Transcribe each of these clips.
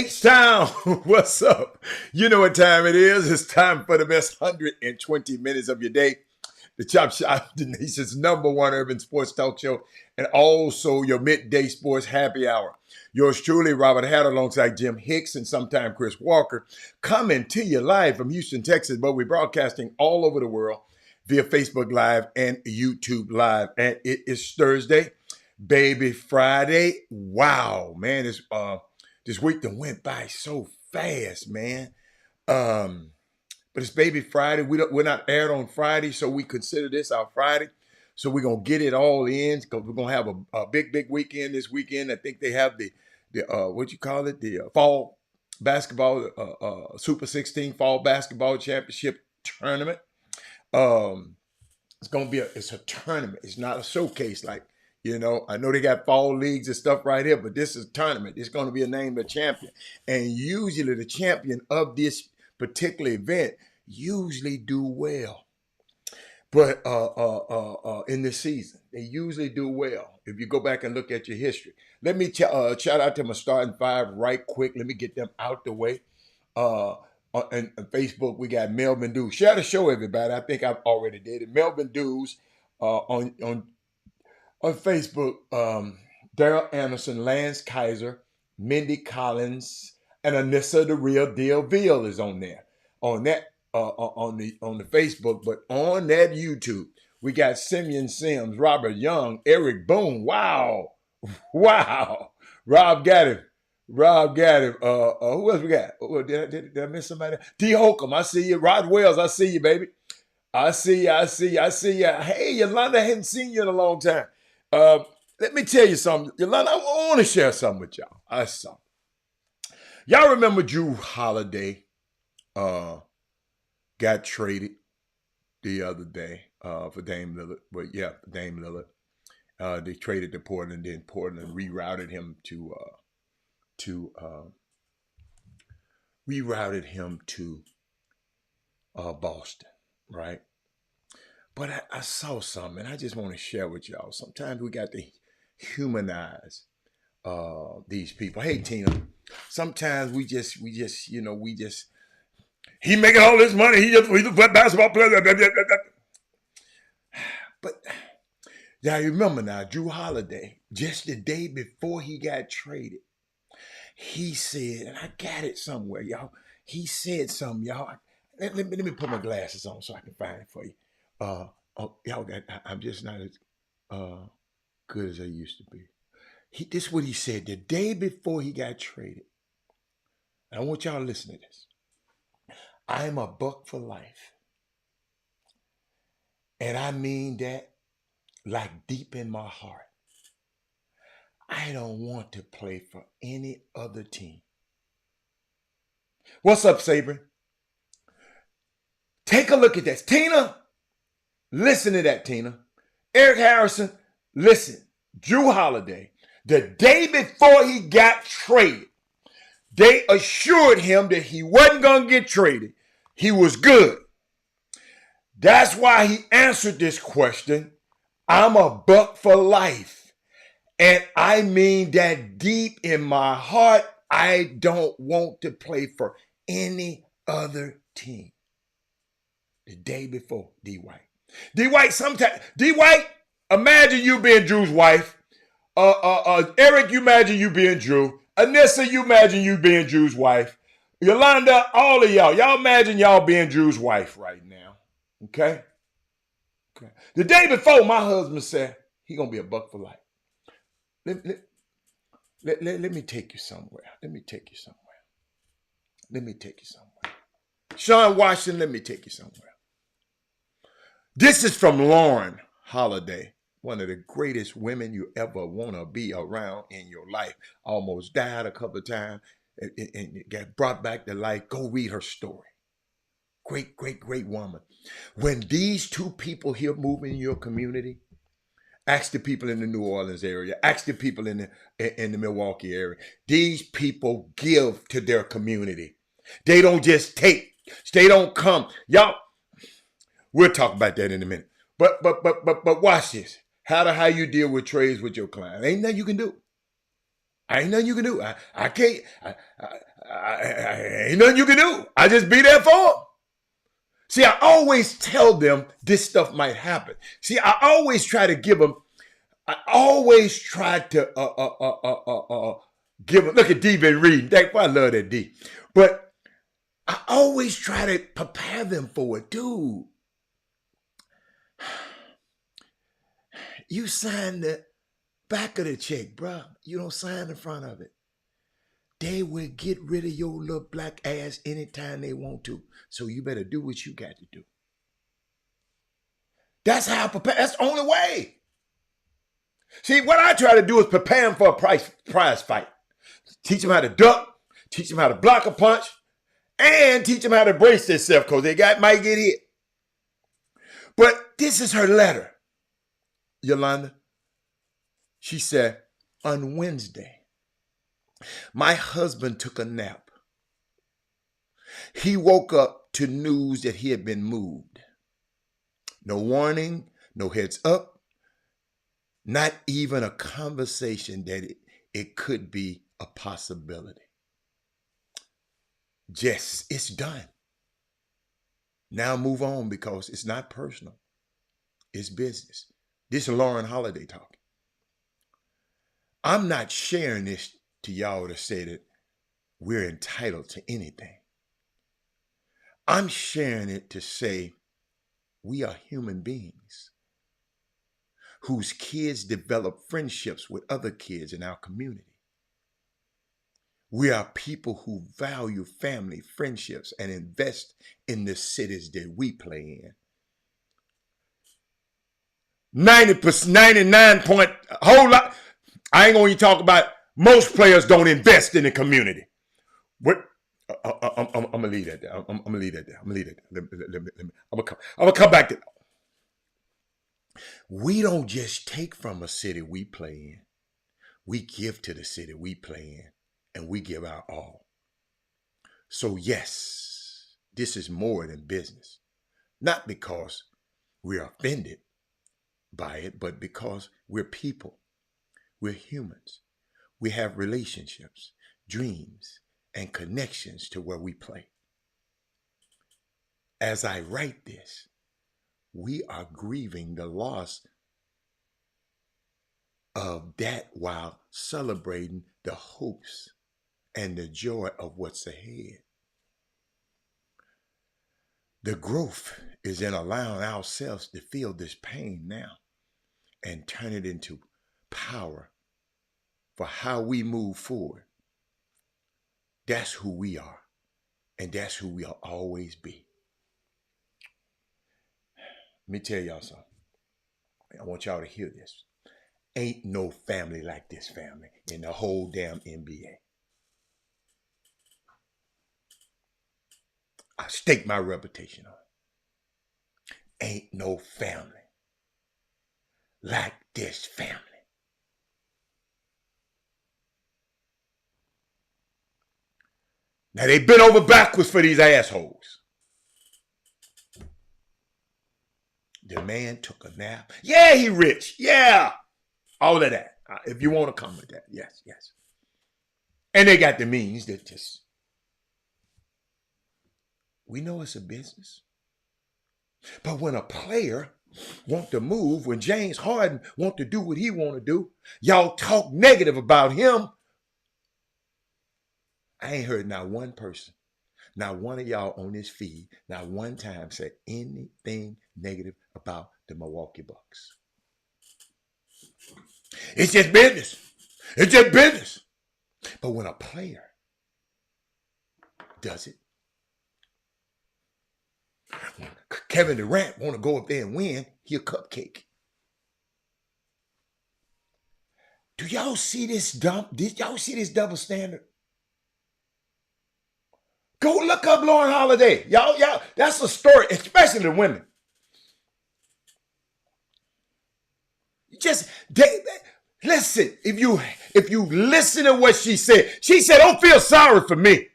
H-Town, what's up? You know what time it is. It's time for the best 120 minutes of your day. The Chop Shop, the nation's #1 urban sports talk show, and also your midday sports happy hour. Yours truly, Robert Hatter, alongside Jim Hicks and sometime Chris Walker, coming to you live from Houston, Texas, but we're broadcasting all over the world via Facebook Live and YouTube Live. And it is Thursday, baby Friday. Wow, man, this week that went by so fast, man. But it's Baby Friday. We're not aired on Friday, so we consider this our Friday. So we're gonna get it all in because we're gonna have a big weekend this weekend. I think they have the what you call it, the fall basketball Super 16 fall basketball championship tournament. It's gonna be it's a tournament. It's not a showcase like. I know they got fall leagues and stuff right here, but this is a tournament. It's going to be a name of champion. And usually the champion of this particular event usually do well. But in this season, they usually do well. If you go back and look at your history. Let me shout out to my starting five right quick. Let me get them out the way. On Facebook, we got Melvin Dews. Share the show, everybody. I think I've already did it. Melvin Dews on Facebook, Daryl Anderson, Lance Kaiser, Mindy Collins, and Anissa the Real Deal Veal is on there. On that, on the Facebook, but on that YouTube, we got Simeon Sims, Robert Young, Eric Boone. Wow. Rob got him. Who else we got? Did I miss somebody? D. Holcomb, I see you. Rod Wells, I see you, baby. I see you. Hey, Yolanda, I hadn't seen you in a long time. Let me tell you something. Yolanda, I want to share something with y'all. Y'all remember Drew Holiday got traded the other day for Dame Lillard. But yeah, Dame Lillard. They traded to Portland, then Portland rerouted him to Boston, right? But I saw something, and I just want to share with y'all. Sometimes we got to humanize these people. Hey, Tina. Sometimes we just, he making all this money. He's a basketball player. But y'all remember now, Drew Holiday, just the day before he got traded, he said, and I got it somewhere, y'all. He said something, y'all. Let me put my glasses on so I can find it for you. Y'all, I'm just not as good as I used to be. This is what he said the day before he got traded. And I want y'all to listen to this. I'm a buck for life. And I mean that like deep in my heart. I don't want to play for any other team. What's up, Sabre? Take a look at this. Tina, listen to that, Tina. Eric Harrison, listen. Drew Holiday, the day before he got traded, they assured him that he wasn't going to get traded. He was good. That's why he answered this question. I'm a buck for life. And I mean that deep in my heart, I don't want to play for any other team. The day before, D. White. D. White, imagine you being Drew's wife. Eric, you imagine you being Drew. Anissa, you imagine you being Drew's wife. Yolanda, all of y'all imagine y'all being Drew's wife right now. Okay? The day before, my husband said he gonna be a buck for life. Let me take you somewhere. Sean Washington, let me take you somewhere. This is from Lauren Holiday, one of the greatest women you ever want to be around in your life. Almost died a couple of times and got brought back to life. Go read her story. Great woman. When these two people here move in your community, ask the people in the New Orleans area, ask the people in the Milwaukee area. These people give to their community. They don't just take. They don't come. Y'all, we'll talk about that in a minute. But watch this. How you deal with trades with your client. Ain't nothing you can do. I can't. ain't nothing you can do. I just be there for them. See, I always tell them this stuff might happen. See, I always try to give them. I always try to give them. Look at D been reading. That's why I love that D. But I always try to prepare them for it, dude. You sign the back of the check, bro. You don't sign the front of it. They will get rid of your little black ass anytime they want to. So you better do what you got to do. That's how I prepare. That's the only way. See, what I try to do is prepare them for a prize fight. Teach them how to duck, teach them how to block a punch, and teach them how to brace themselves because they might get hit. But this is her letter, Yolanda. She said, on Wednesday, my husband took a nap. He woke up to news that he had been moved. No warning, no heads up, not even a conversation that it could be a possibility. Just, it's done. Now move on because it's not personal. It's business. This is Lauren Holiday talking. I'm not sharing this to y'all to say that we're entitled to anything. I'm sharing it to say we are human beings whose kids develop friendships with other kids in our community. We are people who value family, friendships, and invest in the cities that we play in. 90%, 99 point, a whole lot. I ain't going to talk about most players don't invest in the community. What? I'm going to leave that there. I'm going to leave that there. I'm going to leave that there. I'm going to come back to that. We don't just take from a city we play in. We give to the city we play in, and we give our all. So yes, this is more than business. Not because we're offended by it, but because we're people. We're humans. We have relationships, dreams, and connections to where we play. As I write this, we are grieving the loss of that while celebrating the hopes and the joy of what's ahead. The growth is in allowing ourselves to feel this pain now and turn it into power for how we move forward. That's who we are, and that's who we'll always be. Let me tell y'all something. I want y'all to hear this. Ain't no family like this family in the whole damn NBA. I stake my reputation on it. Ain't no family like this family. Now they bent over backwards for these assholes. The man took a nap. Yeah, he rich. Yeah. All of that. If you want to come with that. Yes, yes. And they got the means that just, we know it's a business. But when a player want to move, when James Harden want to do what he want to do, y'all talk negative about him. I ain't heard not one person, not one of y'all on this feed, not one time say anything negative about the Milwaukee Bucks. It's just business. It's just business. But when a player does it, when Kevin Durant want to go up there and win, he a cupcake. Do y'all see this Did y'all see this double standard? Go look up Lauren Holiday. Y'all, that's a story, especially the women. Listen, if you listen to what she said, don't feel sorry for me.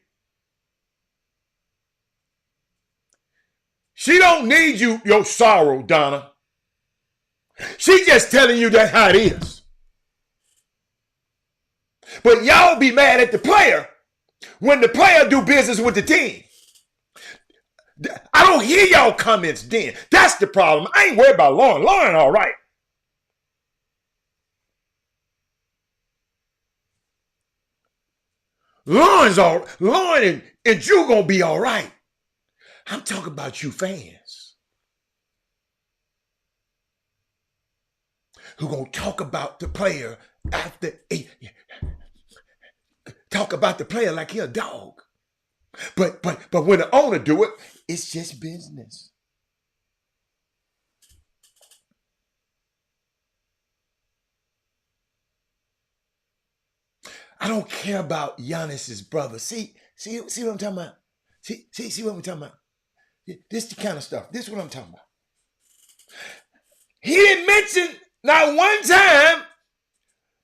She don't need your sorrow, Donna. She just telling you that's how it is. But y'all be mad at the player When the player do business with the team, I don't hear y'all comments then. That's the problem. I ain't worried about Lauren. Lauren, all right. Lauren and Drew gonna be all right. I'm talking about you fans who gonna talk about the player after talk about the player like he a dog. But when the owner do it, it's just business. I don't care about Giannis's brother. See what I'm talking about? See what I'm talking about? This the kind of stuff. This is what I'm talking about. He didn't mention not one time.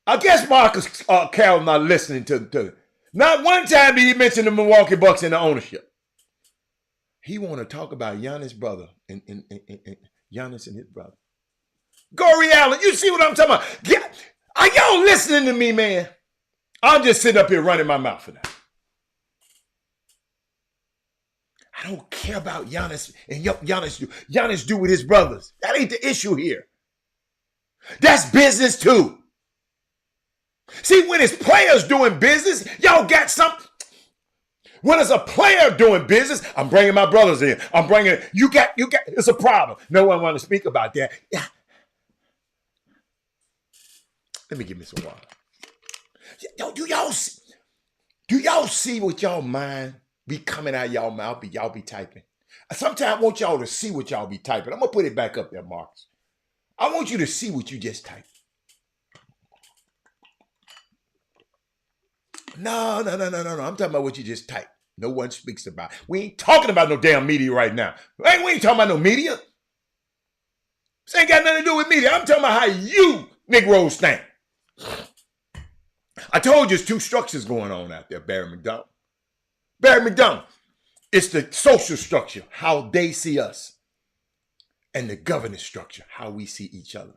I guess Marcus Carroll not listening to. Not one time did he mention the Milwaukee Bucks and the ownership. He want to talk about Giannis' brother and Giannis and his brother. Corey Allen, you see what I'm talking about? Yeah. Are y'all listening to me, man? I'm just sitting up here running my mouth for that. I don't care about Giannis and Giannis do with his brothers. That ain't the issue here. That's business too. See, when it's players doing business, y'all got something. When it's a player doing business, I'm bringing my brothers in. I'm bringing, you got, it's a problem. No one want to speak about that. Yeah. Let me give me some water. Do y'all see what y'all mind be coming out y'all mouth, y'all be typing? Sometimes I want y'all to see what y'all be typing. I'm going to put it back up there, Marcus. I want you to see what you just typed. No. I'm talking about what you just typed. No one speaks about. We ain't talking about no damn media right now. We ain't talking about no media. This ain't got nothing to do with media. I'm talking about how you Negroes think. I told you there's two structures going on out there, Barry McDonald. Barry McDonald. It's the social structure, how they see us, and the governance structure, how we see each other.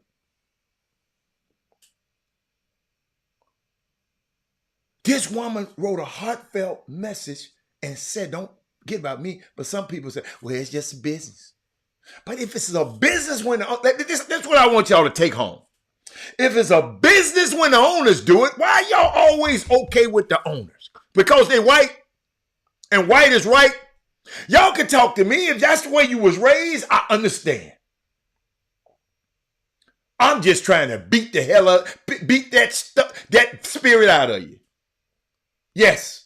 This woman wrote a heartfelt message and said, don't get about me, but some people say, well, it's just business. But if it's a business when, that's what I want y'all to take home. If it's a business when the owners do it, why are y'all always okay with the owners? Because they white and white is right? Y'all can talk to me. If that's the way you was raised, I understand. I'm just trying to beat the hell up, beat that spirit out of you. Yes.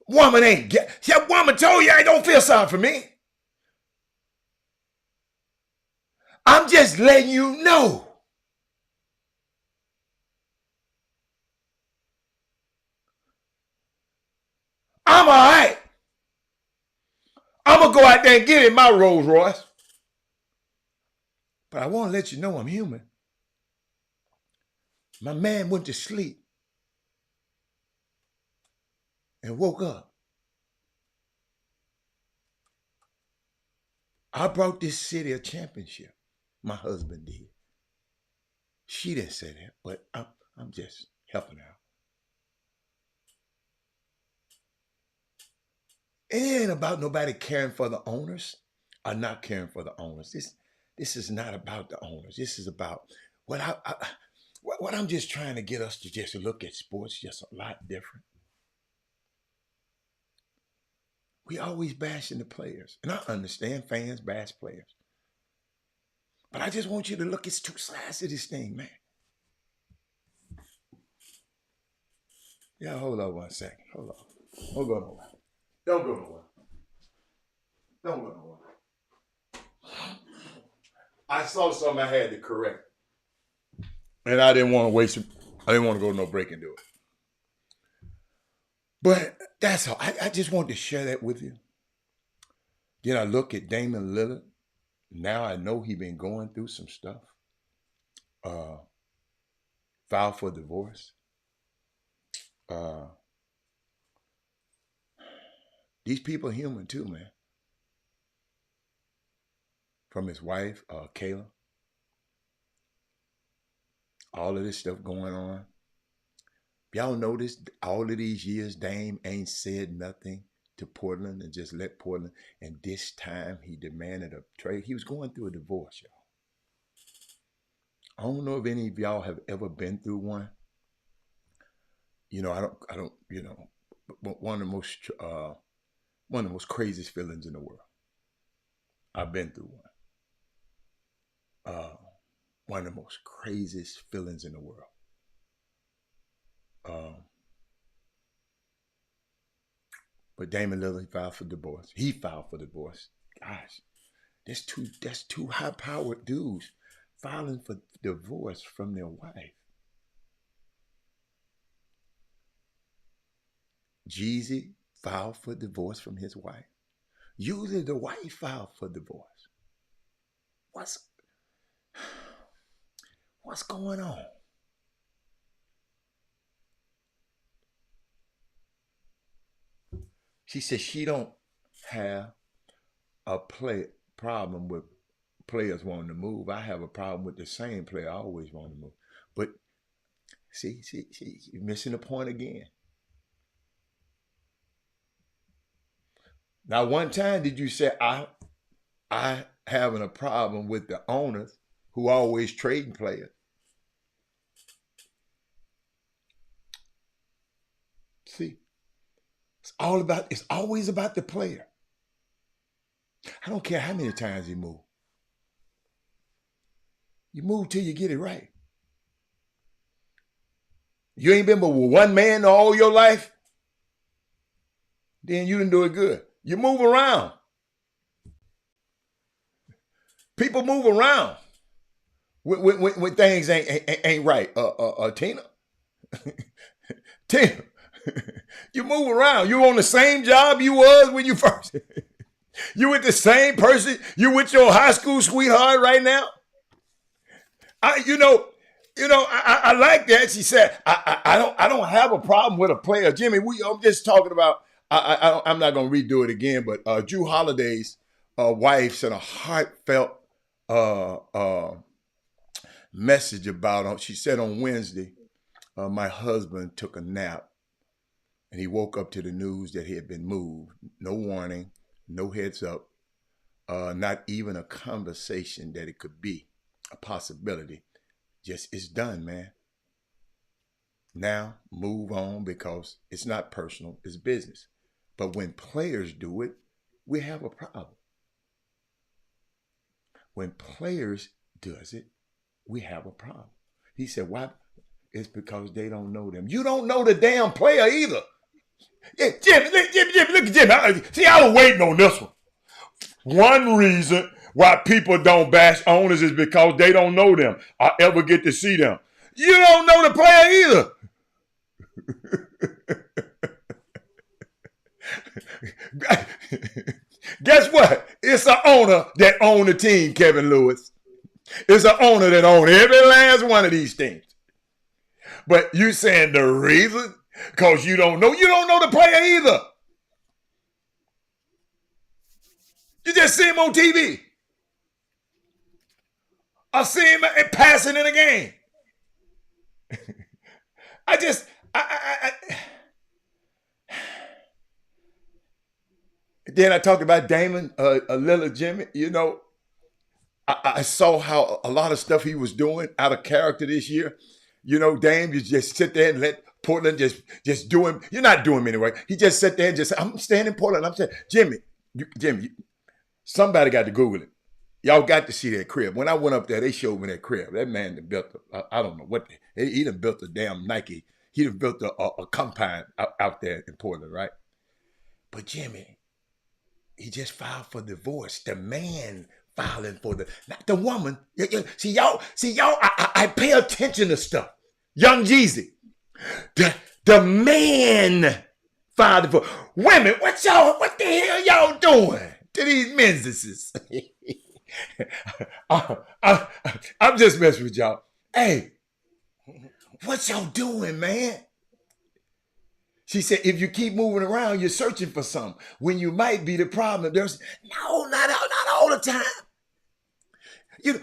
Woman ain't that woman told you I don't feel sorry for me. I'm just letting you know. I'm all right. I'm going to go out there and get in my Rolls Royce. But I want to let you know I'm human. My man went to sleep and woke up. I brought this city a championship. My husband did. She didn't say that, but I'm just helping out. It ain't about nobody caring for the owners or not caring for the owners. This is not about the owners. This is about what what I'm just trying to get us to just look at sports just a lot different. We always bashing the players. And I understand fans bash players. But I just want you to look at two sides of this thing, man. Yeah, hold on 1 second. Hold on. Hold on. Don't go nowhere. Don't go nowhere. I saw something I had to correct. And I didn't want to waste it. I didn't want to go to no break and do it. But that's all. I just wanted to share that with you. Then I look at Damian Lillard. Now I know he been going through some stuff. Filed for divorce. These people are human too, man. From his wife, Kayla. All of this stuff going on. Y'all notice all of these years Dame ain't said nothing to Portland and just let Portland. And this time he demanded a trade. He was going through a divorce, y'all. I don't know if any of y'all have ever been through one. You know, I don't, you know, one of the most craziest feelings in the world. I've been through one. One of the most craziest feelings in the world. But Damon Lillard filed for divorce. He filed for divorce. Gosh, that's two high-powered dudes filing for divorce from their wife. Jeezy filed for divorce from his wife. Usually the wife filed for divorce. What's going on? She said she don't have a problem with players wanting to move. I have a problem with the same player. I always want to move. But see, you're missing the point again. Now, one time did you say I having a problem with the owners who always trading players? See, it's always about the player. I don't care how many times you move. You move till you get it right. You ain't been but one man all your life, then you didn't do it good. You move around. People move around when things ain't right. Tina, Tina, you move around. You on the same job you was when you first. You with the same person. You with your high school sweetheart right now. I like that. She said, I don't have a problem with a player. Jimmy, I'm just talking about. I'm not gonna redo it again, but Drew Holiday's wife sent a heartfelt message about. She said on Wednesday, my husband took a nap, and he woke up to the news that he had been moved. No warning, no heads up, not even a conversation that it could be a possibility. Just it's done, man. Now move on because it's not personal, it's business. But when players do it, we have a problem. When players does it, we have a problem. He said, why? It's because they don't know them. You don't know the damn player either. Yeah, Jimmy, look at Jimmy. See, I was waiting on this one. One reason why people don't bash owners is because they don't know them or ever get to see them. You don't know the player either. Guess what? It's an owner that own the team, Kevin Lewis. It's an owner that own every last one of these teams. But you saying the reason? Because you don't know the player either. You just see him on TV. I see him passing in a game. Then I talked about Damon Lillard, Jimmy. You know, I saw how a lot of stuff he was doing out of character this year. You know, Dame, you just sit there and let Portland just do him. You're not doing him anyway. He just sat there and just, I'm staying in Portland. I'm saying, Jimmy, somebody got to Google it. Y'all got to see that crib. When I went up there, they showed me that crib. That man done built, I don't know what, he done built a damn Nike. He done built a compound out there in Portland, right? But Jimmy, he just filed for divorce. The man filing for not the woman. See y'all, I pay attention to stuff. Young Jeezy. The man filed for women. What the hell y'all doing to these menses? I'm just messing with y'all. Hey, what y'all doing, man? She said, if you keep moving around, you're searching for something. When you might be the problem, not all the time.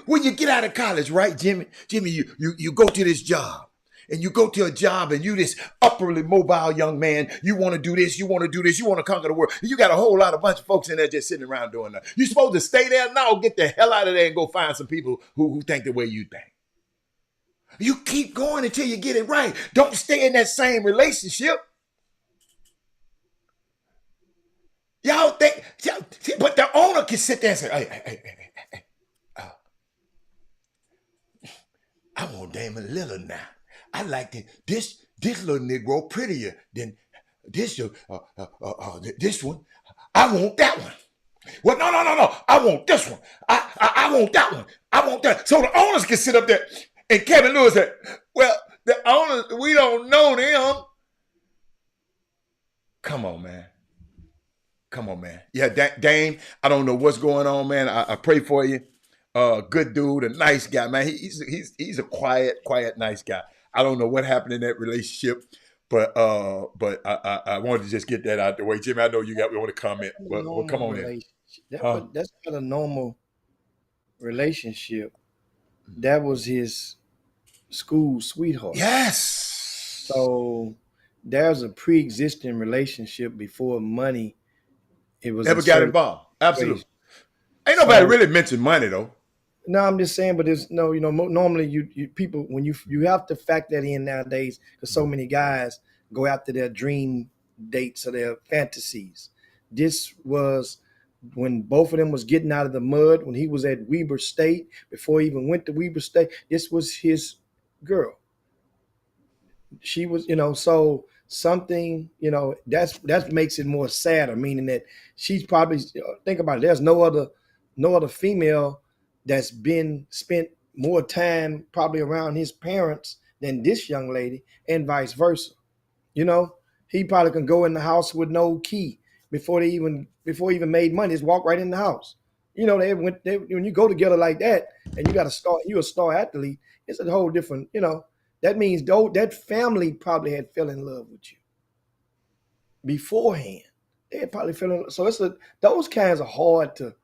When you get out of college, right, Jimmy? Jimmy, you go to this job. And you go to a job and you this upperly mobile young man. You want to do this, you want to do this, you want to conquer the world. And you got a whole lot of bunch of folks in there just sitting around doing that. You supposed to stay there? No, get the hell out of there and go find some people who think the way you think. You keep going until you get it right. Don't stay in that same relationship. Y'all think, but the owner can sit there and say, hey, I want Damon Lillard now. I like this little Negro prettier than this this one. I want that one. Well, no. I want this one. I want that one. I want that. So the owners can sit up there, and Kevin Lewis said, well, the owners, we don't know them. Come on, man. Yeah, Dame, I don't know what's going on, man. I pray for you. Good dude, a nice guy, man. He's a quiet, nice guy. I don't know what happened in that relationship, but I wanted to just get that out the way. Jimmy, I know you want to comment, but come on in. That's not a normal relationship. That was his school sweetheart. Yes. So there's a pre-existing relationship before money. It was never got involved. Absolutely. Ain't nobody really mentioned money though. No, I'm just saying, but there's no, normally you people, when you have to factor that in nowadays, because so many guys go after their dream dates or their fantasies. This was when both of them was getting out of the mud, when he was at Weber State, before he even went to Weber State. This was his girl. She was, so something, that makes it more sadder, meaning that she's probably, think about it, there's no other female that's been spent more time probably around his parents than this young lady, and vice versa. He probably can go in the house with no key before he even made money. Just walk right in the house. When you go together like that, and you're a star athlete, it's a whole different. That means that family probably had fell in love with you beforehand. They had probably fell in love. So those kinds are hard to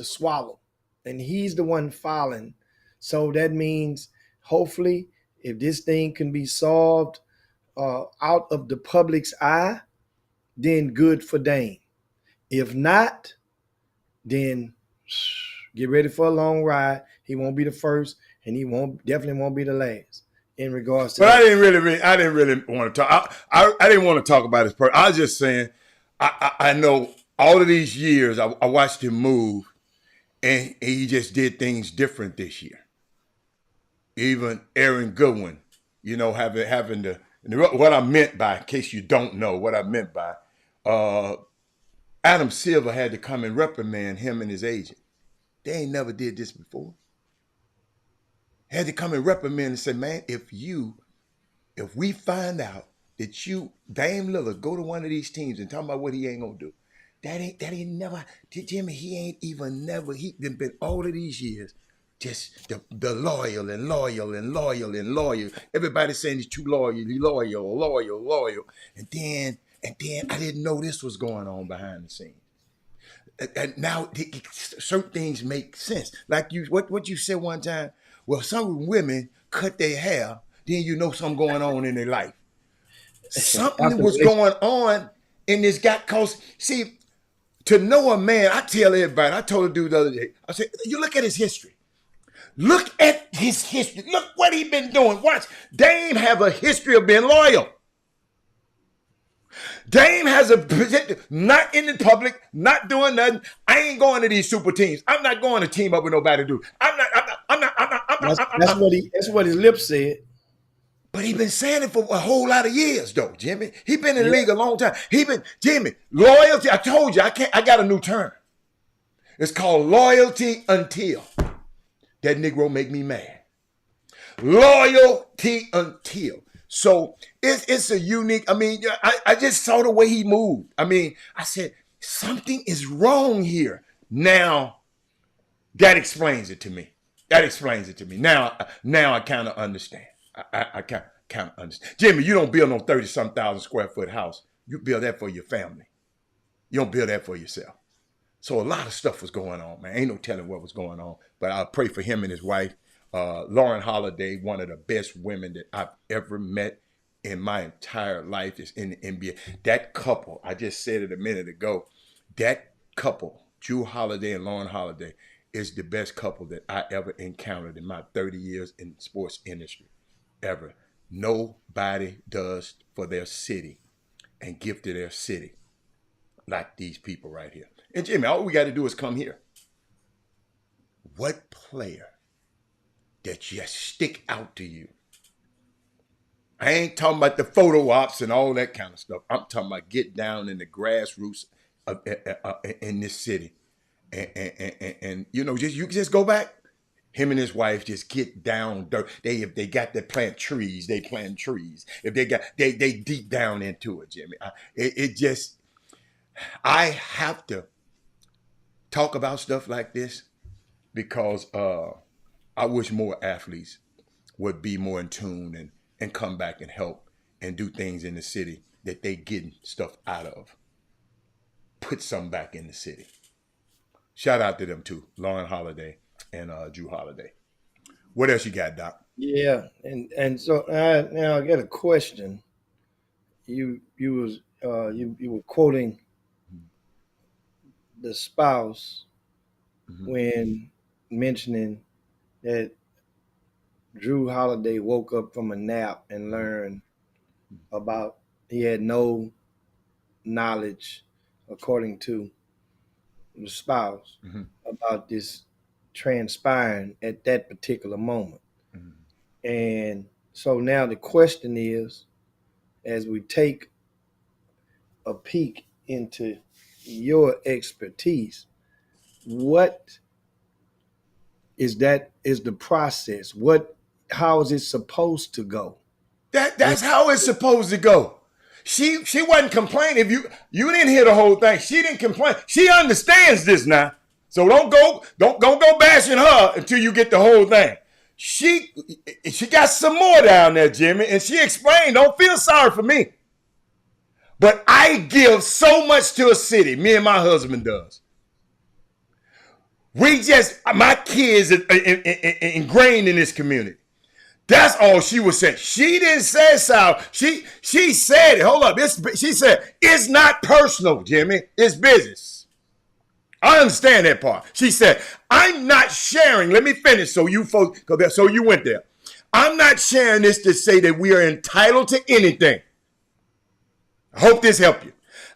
swallow. And he's the one filing. So that means hopefully if this thing can be solved out of the public's eye, then good for Dame. If not, then get ready for a long ride. He won't be the first, and he definitely won't be the last in regards to. But that. I didn't really want to talk. I didn't want to talk about his person. I was just saying, I know all of these years I watched him move. And he just did things different this year. Even Aaron Goodwin, having the what I meant by, in case you don't know what I meant by, Adam Silver had to come and reprimand him and his agent. They ain't never did this before. Had to come and reprimand and say, man, if we find out that you, Dame Lillard, go to one of these teams and talk about what he ain't gonna do. That ain't never, Jimmy, he been all of these years, just the loyal. Everybody's saying he's too loyal. And then I didn't know this was going on behind the scenes. And now certain things make sense. Like what you said one time, well, some women cut their hair, then you know something going on in their life. Something was going on in this guy, cause see, to know a man, I tell everybody, I told a dude the other day, I said, you look at his history. Look at his history. Look what he been doing. Watch. Dame have a history of being loyal. Dame has not in the public, not doing nothing. I ain't going to these super teams. I'm not going to team up with nobody, dude. That's what his lips said. But he been saying it for a whole lot of years, though, Jimmy. He been in the league a long time. Jimmy, loyalty. I told you, I got a new term. It's called loyalty until. That Negro make me mad. Loyalty until. So it's a unique, I just saw the way he moved. I said, something is wrong here. Now, that explains it to me. Now I kind of understand. I kind of understand. Jimmy, you don't build no 30-some thousand square foot house. You build that for your family. You don't build that for yourself. So a lot of stuff was going on, man. Ain't no telling what was going on. But I pray for him and his wife. Lauren Holiday, one of the best women that I've ever met in my entire life, is in the NBA. That couple, I just said it a minute ago, that couple, Drew Holiday and Lauren Holiday, is the best couple that I ever encountered in my 30 years in the sports industry, ever. Nobody does for their city and give to their city like these people right here. And Jimmy, all we got to do is come here. What player that just stick out to you? I ain't talking about the photo ops and all that kind of stuff. I'm talking about get down in the grassroots in this city, and you know, you just go back. Him and his wife just get down dirt. If they got to plant trees, they plant trees. If they deep down into it, Jimmy. It just, I have to talk about stuff like this because I wish more athletes would be more in tune and come back and help and do things in the city that they getting stuff out of. Put some back in the city. Shout out to them too, Lauren Holiday and Drew Holiday. What else you got, Doc? Yeah, and so now I got a question. You were quoting the spouse Mm-hmm. when mentioning that Drew Holiday woke up from a nap and learned about he had no knowledge, according to the spouse, Mm-hmm. about this transpiring at that particular moment. Mm-hmm. And so now the question is, as we take a peek into your expertise, what is the process? How is it supposed to go? That's how it's supposed to go. She wasn't complaining. If you didn't hear the whole thing, she didn't complain. She understands this now. So don't go bashing her until you get the whole thing. She got some more down there, Jimmy, and she explained, don't feel sorry for me. But I give so much to a city, me and my husband does. My kids are ingrained in this community. That's all she was saying. She didn't say so. She said it. Hold up. She said, it's not personal, Jimmy. It's business. I understand that part. She said, I'm not sharing. Let me finish so you folks, so you went there. I'm not sharing this to say that we are entitled to anything. I hope this helped you.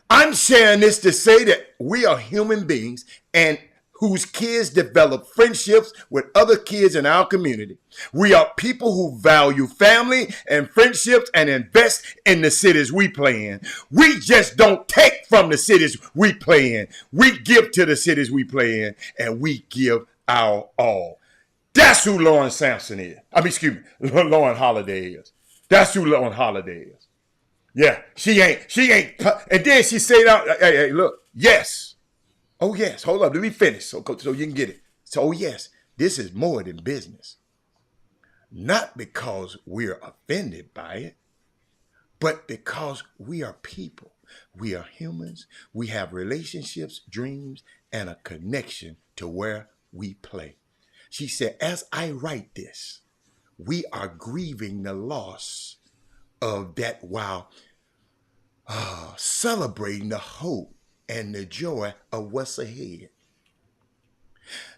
I'm sharing this to say that we are human beings and whose kids develop friendships with other kids in our community. We are people who value family and friendships and invest in the cities we play in. We just don't take from the cities we play in. We give to the cities we play in, and we give our all. That's who Lauren Sampson is. Lauren Holiday is. That's who Lauren Holiday is. Yeah, she ain't. And then she said, hey, look, yes. Oh, yes. Hold up. Let me finish so you can get it. So, yes, this is more than business. Not because we're offended by it, but because we are people. We are humans. We have relationships, dreams, and a connection to where we play. She said, as I write this, we are grieving the loss of that while celebrating the hope and the joy of what's ahead.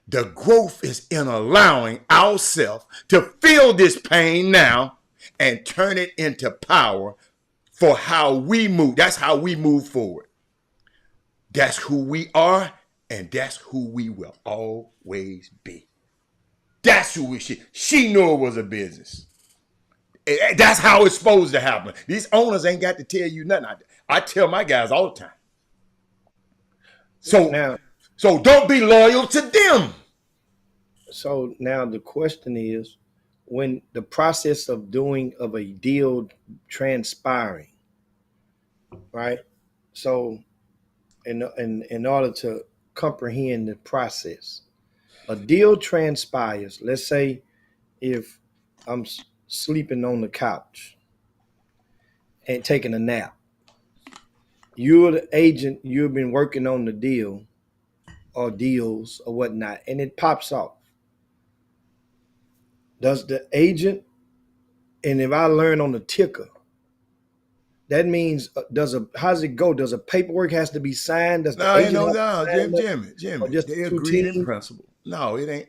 The growth is in allowing ourselves to feel this pain now and turn it into power for how we move. That's how we move forward. That's who we are, and that's who we will always be. That's who she knew it was a business. That's how it's supposed to happen. These owners ain't got to tell you nothing. I tell my guys all the time. So don't be loyal to them. So now the question is, when the process of a deal transpiring, right? So in order to comprehend the process, a deal transpires. Let's say if I'm sleeping on the couch and taking a nap, you're the agent, you've been working on the deal, or deals or whatnot, and it pops off. Does the agent, and if I learn on the ticker, that means how does it go? Does a paperwork has to be signed? Does the No, agent have to sign it, or Jimmy. just the They two agreed in teams? principle. No, it ain't.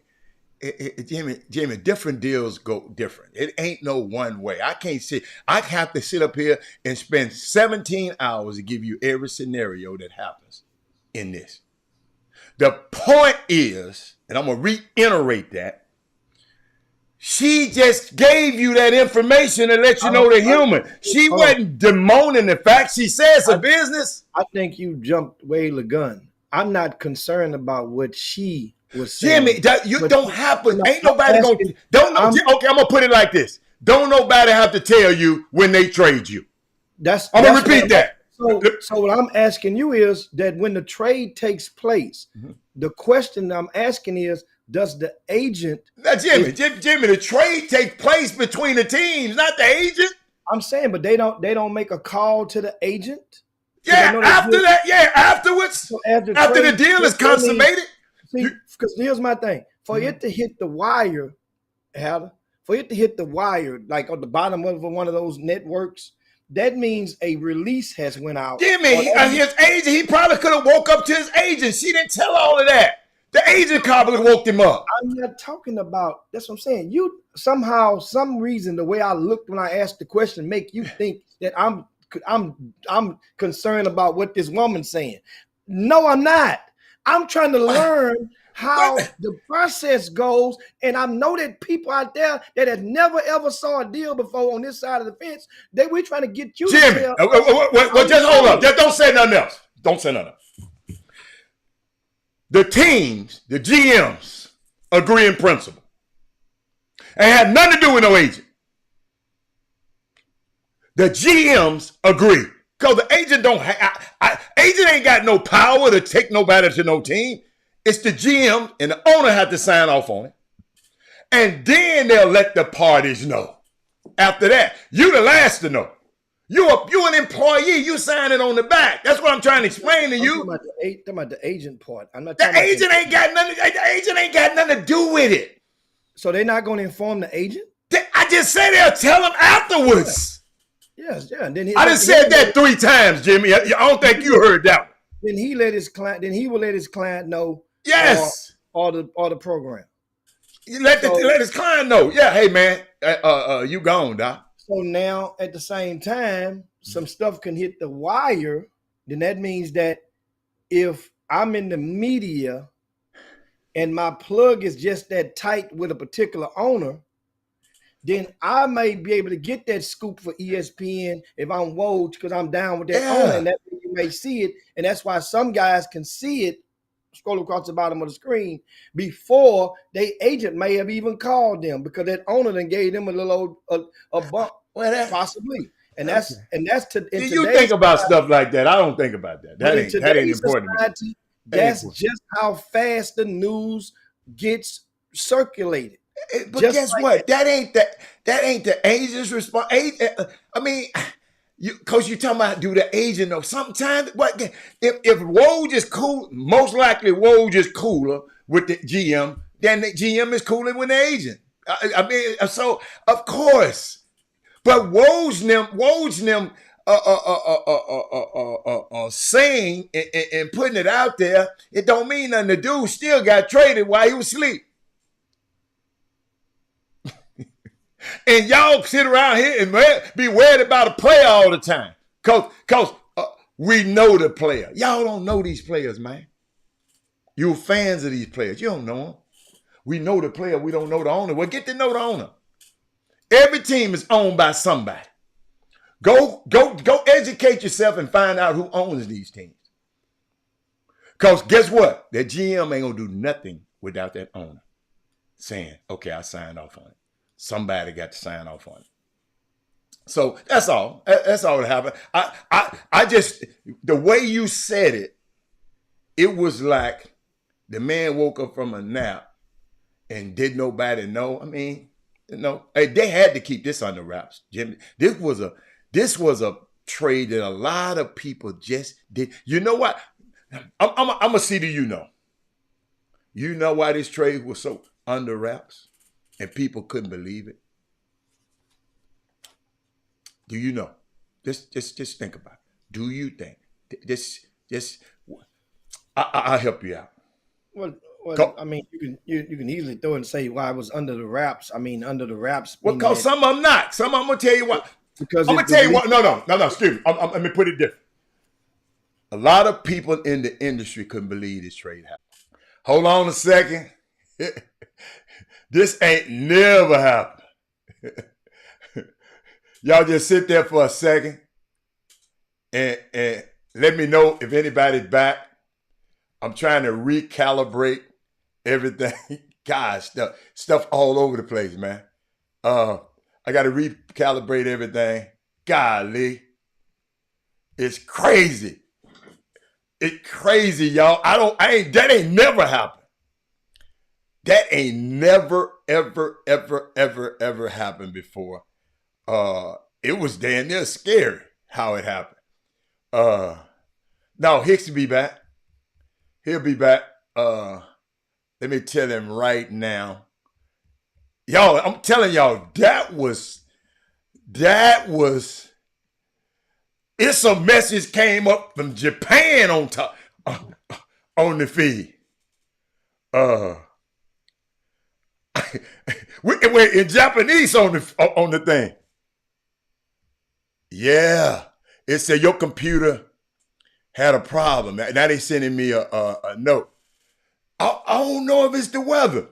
Jimmy, different deals go different. It ain't no one way. I can't sit. I have to sit up here and spend 17 hours to give you every scenario that happens in this. The point is, and I'm going to reiterate that, she just gave you that information to let you know the human. She wasn't bemoaning the fact. She says a business. I think you jumped way the gun. I'm not concerned about what she was saying. Jimmy, you don't have to. Ain't I'm nobody going asking, to. Don't know. Okay, I'm going to put it like this. Don't nobody have to tell you when they trade you. I'm going to repeat that. So what I'm asking you is that when the trade takes place, the question I'm asking is, does the agent? Now, Jimmy, the trade takes place between the teams, not the agent. I'm saying, but they don't make a call to the agent. Yeah, after that, afterwards, So after the deal is consummated. See, because here's my thing: for it to hit the wire, for it to hit the wire, like on the bottom of one of those networks, that means a release has went out. Jimmy, his agent, he probably could have woke up to his agent. She didn't tell all of that. The agent probably woke him up. I'm not talking about. That's what I'm saying. You somehow, some reason, the way I looked when I asked the question, make you think that I'm concerned about what this woman's saying. No, I'm not. I'm trying to learn how the process goes, and I know that people out there that have never ever saw a deal before on this side of the fence, we're trying to get you. Jimmy, just hold up. Just don't say nothing else. Don't say nothing else. The teams, the GMs, agree in principle. It had nothing to do with no agent. The GMs agree. Because the agent agent ain't got no power to take nobody to no team. It's the GM and the owner have to sign off on it. And then they'll let the parties know. After that, you the last to know. You an employee. You sign it on the back. That's what I'm trying to explain to you. I'm talking about the agent part. I'm not. The agent ain't got nothing. The agent ain't got nothing to do with it. So they're not going to inform the agent. I just said they'll tell him afterwards. Yes, yeah. I just said that 3 times, Jimmy. I don't think you heard that one. Then he let his client. Then he will let his client know. Yes. Or the program. Let his client know. Yeah. Hey man, you gone, doc. So now, at the same time, some stuff can hit the wire. Then that means that if I'm in the media and my plug is just that tight with a particular owner, then I may be able to get that scoop for ESPN if I'm Woj because I'm down with that owner, and that you may see it. And that's why some guys can see it, scroll across the bottom of the screen before their agent may have even called them because that owner then gave them a little a bump, possibly. And that's to. Do you think about stuff like that? I don't think about that. That ain't important to me. That's just how fast the news gets circulated. But just guess like what? That ain't the agent's response. I mean, because you're talking about do the agent know? Sometimes what if Woj is cool, most likely Woj is cooler with the GM than the GM is cooler with the agent. I mean, so of course. But Woj them saying and putting it out there, it don't mean nothing. The dude still got traded while he was asleep. And y'all sit around here and be worried about a player all the time. Because we know the player. Y'all don't know these players, man. You're fans of these players. You don't know them. We know the player. We don't know the owner. Well, get to know the owner. Every team is owned by somebody. Go educate yourself and find out who owns these teams. Because guess what? That GM ain't going to do nothing without that owner saying, okay, I signed off on it. Somebody got to sign off on it. So that's all. That's all that happened. I just, the way you said it, it was like the man woke up from a nap and did nobody know. I mean, they had to keep this under wraps, Jimmy. This was a trade that a lot of people just did. You know what? I'm gonna see do you know. You know why this trade was so under wraps and people couldn't believe it? Do you know? Just think about it. Do you think? Just I'll help you out. Well, well, Go. I mean, you can easily throw and say why it was under the wraps. I mean, under the wraps, Well, meaning cause that some of them not. Some of them, I'm gonna tell you what. because I'm gonna the tell you what. reason. No. Excuse me. Let me put it different. A lot of people in the industry couldn't believe this trade happened. Hold on a second. This ain't never happened. Y'all just sit there for a second and let me know if anybody's back. I'm trying to recalibrate everything. Gosh, stuff all over the place, man. I got to recalibrate everything. Golly, it's crazy. It's crazy, y'all. That ain't never happened. That ain't never, ever happened before. It was damn near scary how it happened. Now Hicks will be back. He'll be back. Let me tell him right now. Y'all, I'm telling y'all, that was, it's a message came up from Japan on top, on the feed. We're in Japanese on the thing. Yeah. It said your computer had a problem. Now they sending me a note. I don't know if it's the weather.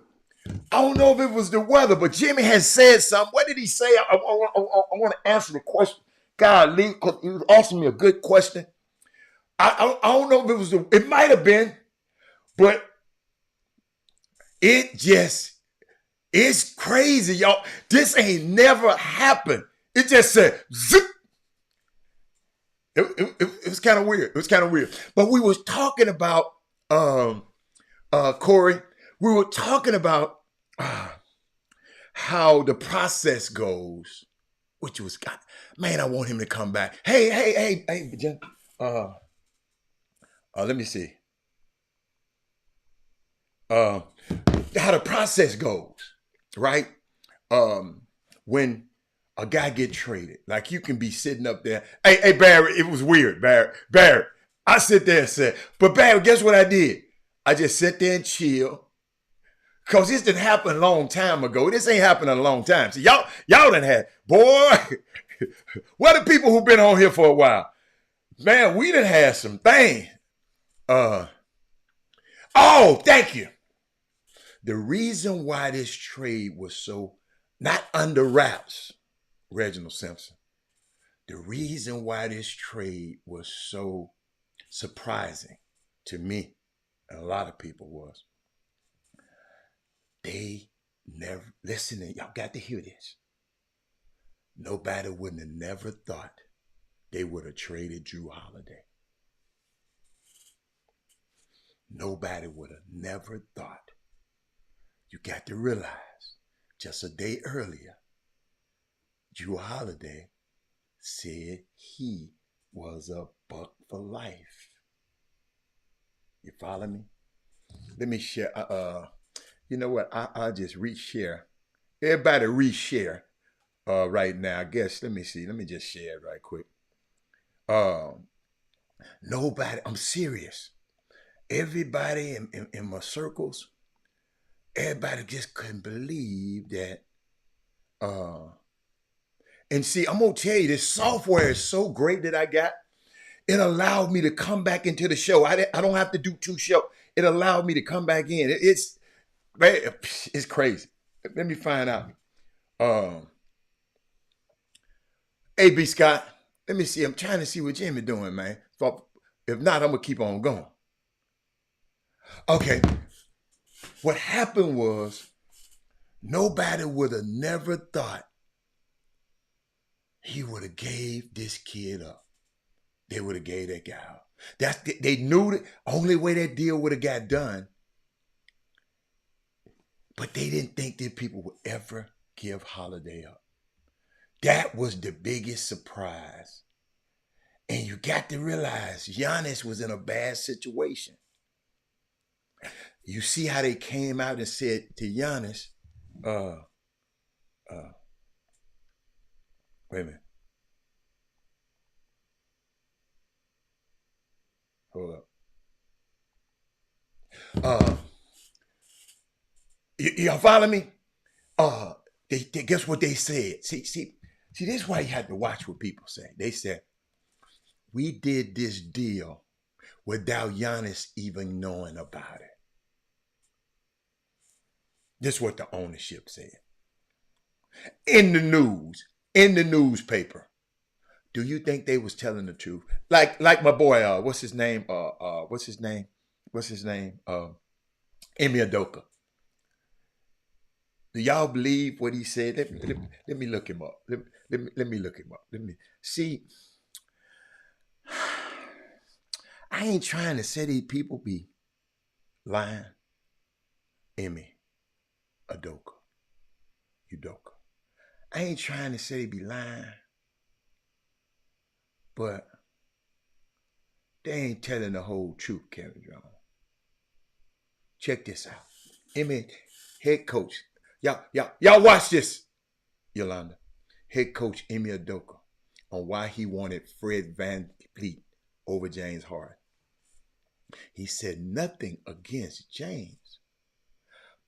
I don't know if it was the weather, but Jimmy has said something. What did he say? I want to answer the question. God, Lee, because he was asking me a good question. I don't know if it was it might have been, but it's crazy, y'all. This ain't never happened. It just said, zip. It was kind of weird. It was kind of weird. But we was talking about, Corey, we were talking about how the process goes, which was, man, I want him to come back. Hey, Jen. Let me see. How the process goes, right? When a guy get traded, like you can be sitting up there. Hey, Barry, it was weird, Barry. I sit there and said, but Barry, guess what I did? I just sit there and chill. Cause this didn't happen a long time ago. This ain't happened in a long time. So y'all done had, boy, what are people who've been on here for a while? Man, we done had some things. Thank you. The reason why this trade was so not under wraps, Reginald Simpson, the reason why this trade was so surprising to me and a lot of people was they never, listen, y'all got to hear this. Nobody wouldn't have never thought they would have traded Drew Holiday. Nobody would have never thought. You got to realize, just a day earlier, Drew Holiday said he was a buck for life. You follow me? Let me share. You know what? I'll just reshare. Everybody reshare right now. I guess, let me see. Let me just share it right quick. Nobody, I'm serious. Everybody in my circles, everybody just couldn't believe that. And see, I'm going to tell you, this software is so great that I got. It allowed me to come back into the show. I don't have to do 2 shows. It allowed me to come back in. It's crazy. Let me find out. A.B. Scott, let me see. I'm trying to see what Jimmy doing, man. If not, I'm going to keep on going. Okay. What happened was nobody would have never thought he would have gave this kid up. They would have gave that guy up. They knew the only way that deal would have got done. But they didn't think that people would ever give Holiday up. That was the biggest surprise. And you got to realize Giannis was in a bad situation. You see how they came out and said to Giannis, uh, wait a minute, hold up. Uh, y'all follow me? They guess what they said? See, this is why you have to watch what people say. They said, we did this deal without Giannis even knowing about it. This is what the ownership said. In the news, in the newspaper. Do you think they was telling the truth? Like my boy, what's his name? Emi Adoka. Do y'all believe what he said? Let me look him up. Let me look him up. Let me see. I ain't trying to say these people be lying. Emi Adoka. Udoka. I ain't trying to say they be lying, but they ain't telling the whole truth, Kevin Jones. Check this out. Emi, head coach. Y'all watch this, Yolanda. Head coach Emi Adoka on why he wanted Fred VanVleet over James Harden. He said nothing against James,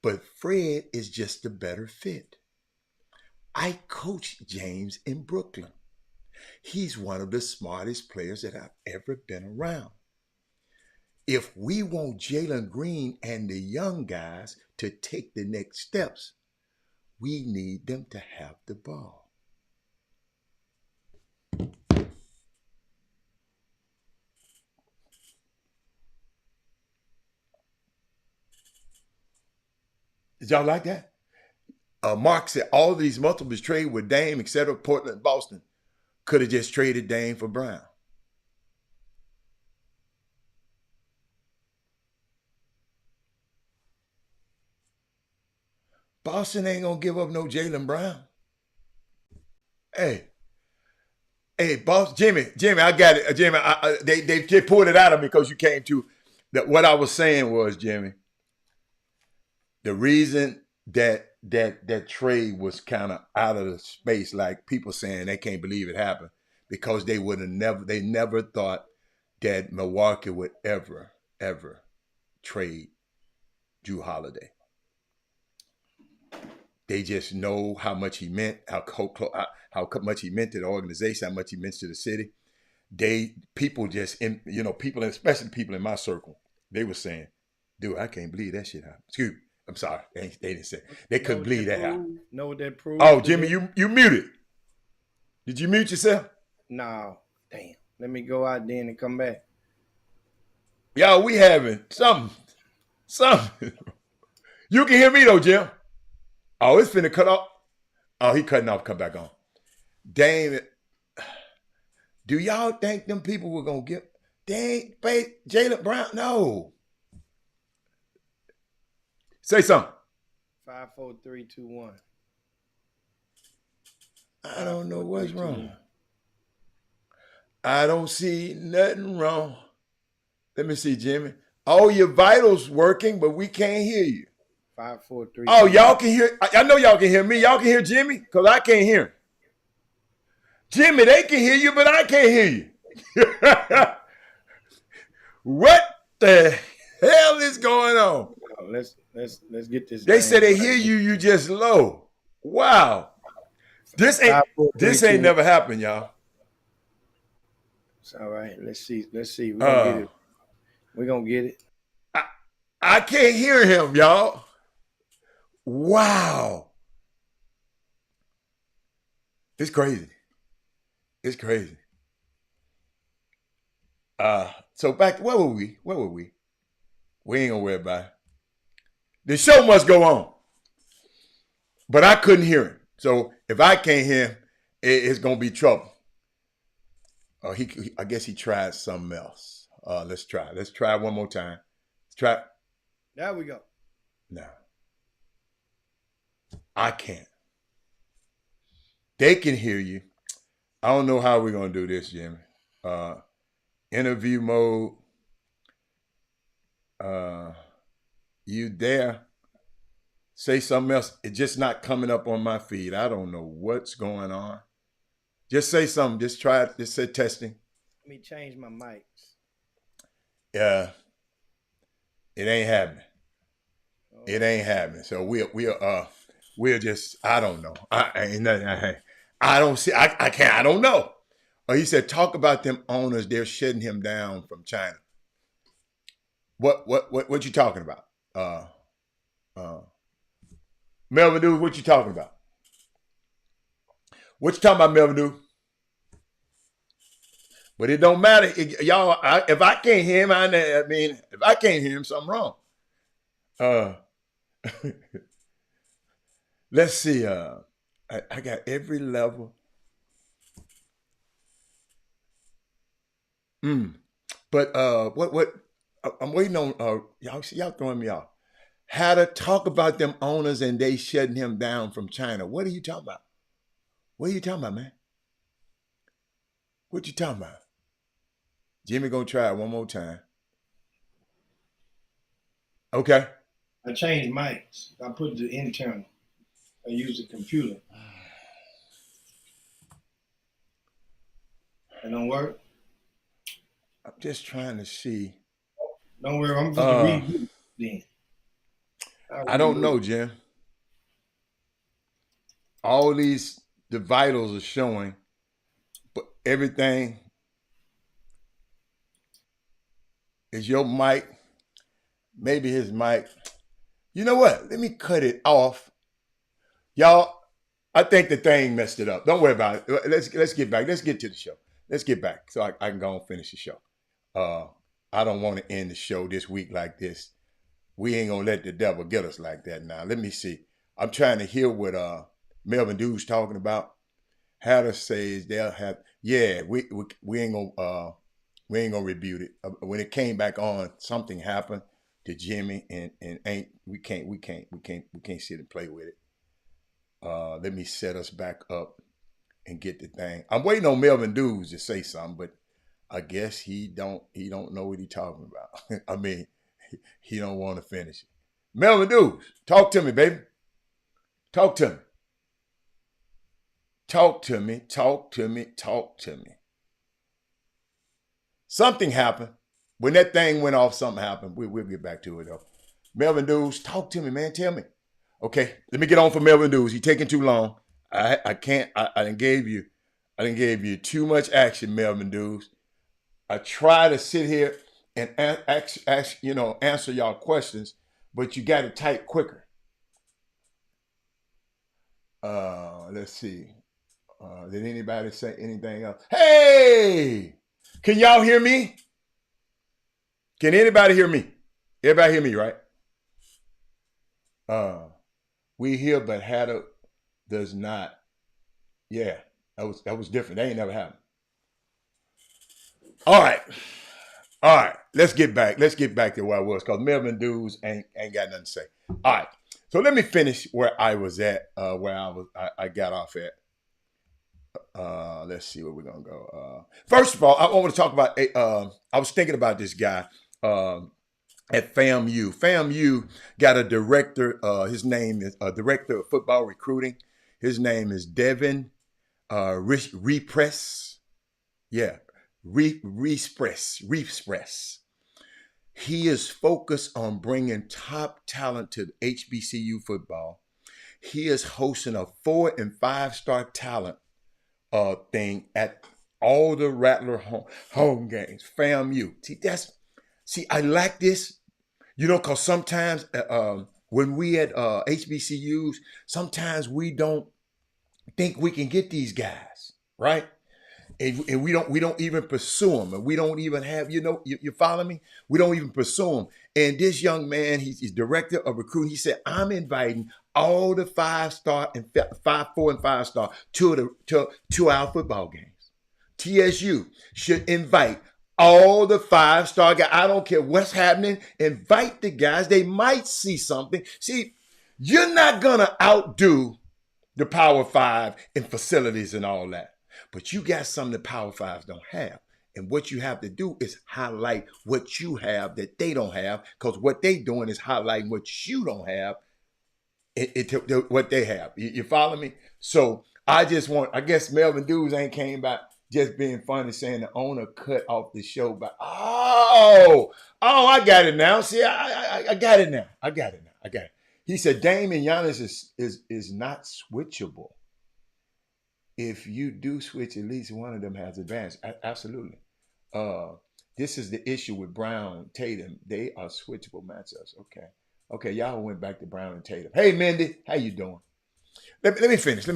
but Fred is just a better fit. I coached James in Brooklyn. He's one of the smartest players that I've ever been around. If we want Jalen Green and the young guys to take the next steps, we need them to have the ball. Did y'all like that? Mark said all of these multiple trades with Dame, etc., Portland, Boston, could have just traded Dame for Brown. Boston ain't gonna give up no Jaylen Brown. Hey, boss, Jimmy, I got it. Jimmy, they pulled it out of me because you came to that. What I was saying was, Jimmy, the reason that trade was kind of out of the space, like people saying they can't believe it happened, because they never thought that Milwaukee would ever trade Jrue Holiday. They just know how much he meant, how much he meant to the organization, how much he meant to the city. People, especially people in my circle, they were saying, dude, I can't believe that shit happened. Excuse me. I'm sorry. They didn't say. They couldn't believe that happened. Know what that proves? Oh, Jimmy, you muted. Did you mute yourself? No. Damn. Let me go out then and come back. Y'all, we having something. You can hear me though, Jim. Oh, it's finna cut off. Oh, he cutting off. Come back on. Damn it. Do y'all think them people were gonna get Jaylen Brown? No. Say something. 5, 4, 3, 2, 1. I don't know what's wrong. I don't see nothing wrong. Let me see, Jimmy. All your vitals working, but we can't hear you. 5, 4, 3. Oh, y'all can hear. I know y'all can hear me. Y'all can hear Jimmy? Because I can't hear him. Jimmy, they can hear you, but I can't hear you. What the hell is going on? Let's get this. They said they hear you, you just low. Wow. This ain't never happened, y'all. It's all right. Let's see. We're gonna get it. We're gonna get it. I can't hear him, y'all. Wow. It's crazy. It's crazy. So back, where were we? We ain't gonna worry about it. The show must go on. But I couldn't hear him. So if I can't hear him, it's gonna be trouble. I guess he tried something else. Let's try. Let's try one more time. Let's try. There we go. No. I can't. They can hear you. I don't know how we're gonna do this, Jimmy. Interview mode. You there? Say something else. It's just not coming up on my feed. I don't know what's going on. Just say something. Just try it. Just say testing. Let me change my mics. Yeah, it ain't happening. It Oh, ain't happening. So we're just I don't know. I ain't nothing. I don't see. I can't. I don't know. He said talk about them owners. They're shutting him down from China. What you talking about? Uh, uh, Melvin Dude, what you talking about? What you talking about, Melvin Dude? But it don't matter, y'all. If I can't hear him, I mean, if I can't hear him, something wrong. Uh, let's see. I got every level. Mm. But what? I'm waiting on. Y'all throwing me off. How to talk about them owners and they shutting him down from China? What are you talking about? What are you talking about, man? What you talking about? Jimmy gonna try it one more time. Okay. I changed mics. I put the internal. I use the computer. It don't work. I'm just trying to see. Don't worry. I'm supposed to read then. I don't know, Jim. All the vitals are showing, but everything is your mic. Maybe his mic. You know what? Let me cut it off, y'all. I think the thing messed it up. Don't worry about it. Let's get back. Let's get to the show. Let's get back so I can go and finish the show. I don't want to end the show this week like this. We ain't gonna let the devil get us like that now. Let me see. I'm trying to hear what Melvin Dude's talking about. How to say is they'll have we ain't gonna rebuke it. When it came back on, something happened to Jimmy and ain't we can't sit and play with it. Let me set us back up and get the thing. I'm waiting on Melvin Dudes to say something, but I guess he don't know what he's talking about. I mean, he don't want to finish it. Melvin Dudes, talk to me, baby. Talk to me. Talk to me. Talk to me. Talk to me. Something happened. When that thing went off, something happened. We'll get back to it though. Melvin Dudes, talk to me, man. Tell me. Okay, let me get on for Melvin Dudes. He's taking too long. I can't. I didn't gave you too much action, Melvin Dudes. I try to sit here and answer y'all questions, but you got to type quicker. Let's see. Did anybody say anything else? Hey, can y'all hear me? Can anybody hear me? Everybody hear me, right? We hear, but Hatter does not. Yeah, that was different. That ain't never happened. All right. All right, let's get back. Let's get back to where I was, because Melvin Dudes ain't got nothing to say. All right, so let me finish where I was at, where I got off at. Let's see where we're gonna go. First of all, I want to talk about. I was thinking about this guy at FAMU. FAMU got a director. His name is director of football recruiting. His name is Devin Repress. Yeah, Repress. He is focused on bringing top talent to HBCU football. He is hosting a 4- and 5-star talent thing at all the Rattler home games. FAMU. See, I like this, because sometimes when we at HBCUs, sometimes we don't think we can get these guys, right? And we don't even pursue them, and we don't even have you follow me. We don't even pursue them. And this young man, he's director of recruiting. He said, "I'm inviting all the 5-star and 4 and 5-star to our football games. TSU should invite all the 5-star guys. I don't care what's happening. Invite the guys. They might see something. See, you're not gonna outdo the Power 5 in facilities and all that. But you got something the Power 5s don't have, And what you have to do is highlight what you have that they don't have, because what they doing is highlighting what you don't have, what they have. You follow me? So I guess Melvin Dudes ain't came back just being funny, saying the owner cut off the show. But I got it now. See, I got it now. I got it. He said Dame and Giannis is not switchable. If you do switch, at least one of them has advantage. Absolutely. This is the issue with Brown, Tatum. They are switchable matchups. Okay, y'all went back to Brown and Tatum. Hey, Mindy, how you doing? Let me finish.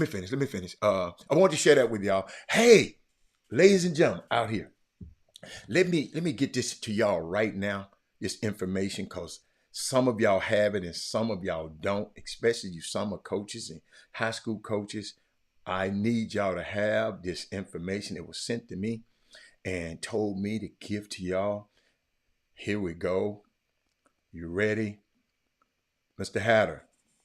I want to share that with y'all. Hey, ladies and gentlemen out here, let me get this to y'all right now, this information, because some of y'all have it and some of y'all don't, especially you summer coaches and high school coaches. I need y'all to have this information. It was sent to me and told me to give to y'all. Here we go. You ready? Mr. Hatter,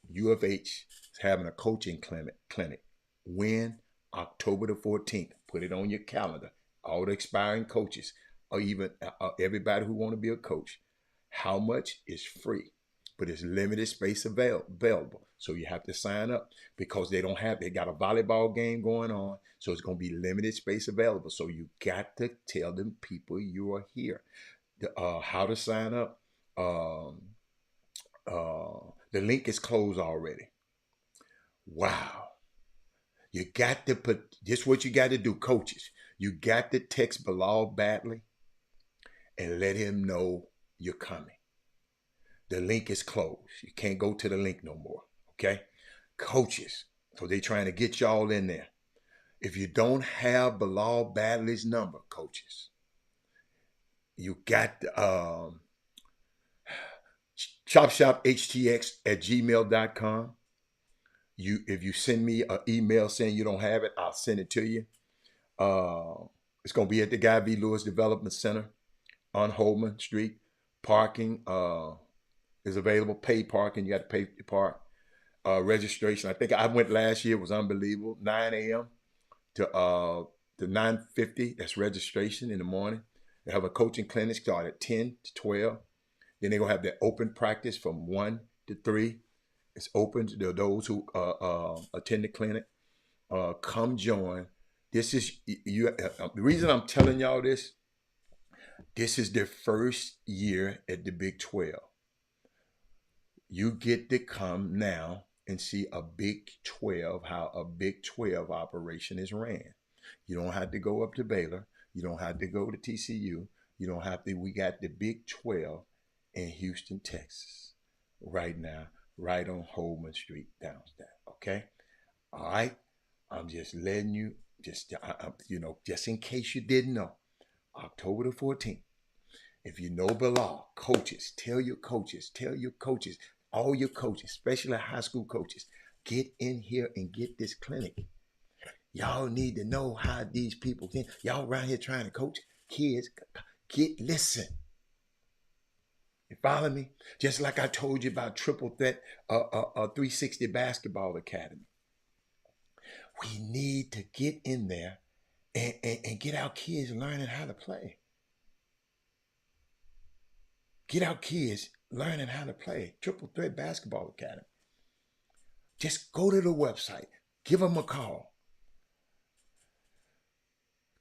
U of H is having a coaching clinic. When? October the 14th. Put it on your calendar. All the expiring coaches, or even everybody who want to be a coach. How much is free? But it's limited space available. So you have to sign up, because they got a volleyball game going on. So it's going to be limited space available. So you got to tell them people you are here. How to sign up. The link is closed already. Wow. You got to put, this what you got to do, coaches. You got to text Bilal Badley and let him know you're coming. The link is closed. You can't go to the link no more. Okay? Coaches. So they trying to get y'all in there. If you don't have Bilal Badley's number, coaches, you got Chop Shop Htx at gmail.com. If you send me an email saying you don't have it, I'll send it to you. It's going to be at the Guy V. Lewis Development Center on Holman Street. Parking is available. Paid parking. You got to pay to park. Registration. I think I went last year. It was unbelievable. 9 a.m. to 9:50. That's registration in the morning. They have a coaching clinic start at 10 to 12. Then they're going to have their open practice from 1 to 3. It's open to those who attend the clinic. Come join. This is the reason I'm telling y'all this. This is their first year at the Big 12. You get to come now and see a Big 12, how a Big 12 operation is ran. You don't have to go up to Baylor. You don't have to go to TCU. You don't have to. We got the Big 12 in Houston, Texas, right now, right on Holman Street downstairs. Okay, all right. I'm just letting you, just in case you didn't know, October the 14th. If you know Bilal, coaches, tell your coaches, all your coaches, especially high school coaches, get in here and get this clinic. Y'all need to know how these people think. Y'all around here trying to coach kids. Listen. You follow me? Just like I told you about Triple Threat 360 Basketball Academy. We need to get in there and get our kids learning how to play. Get our kids learning how to play. Triple Threat Basketball Academy. Just go to the website. Give them a call.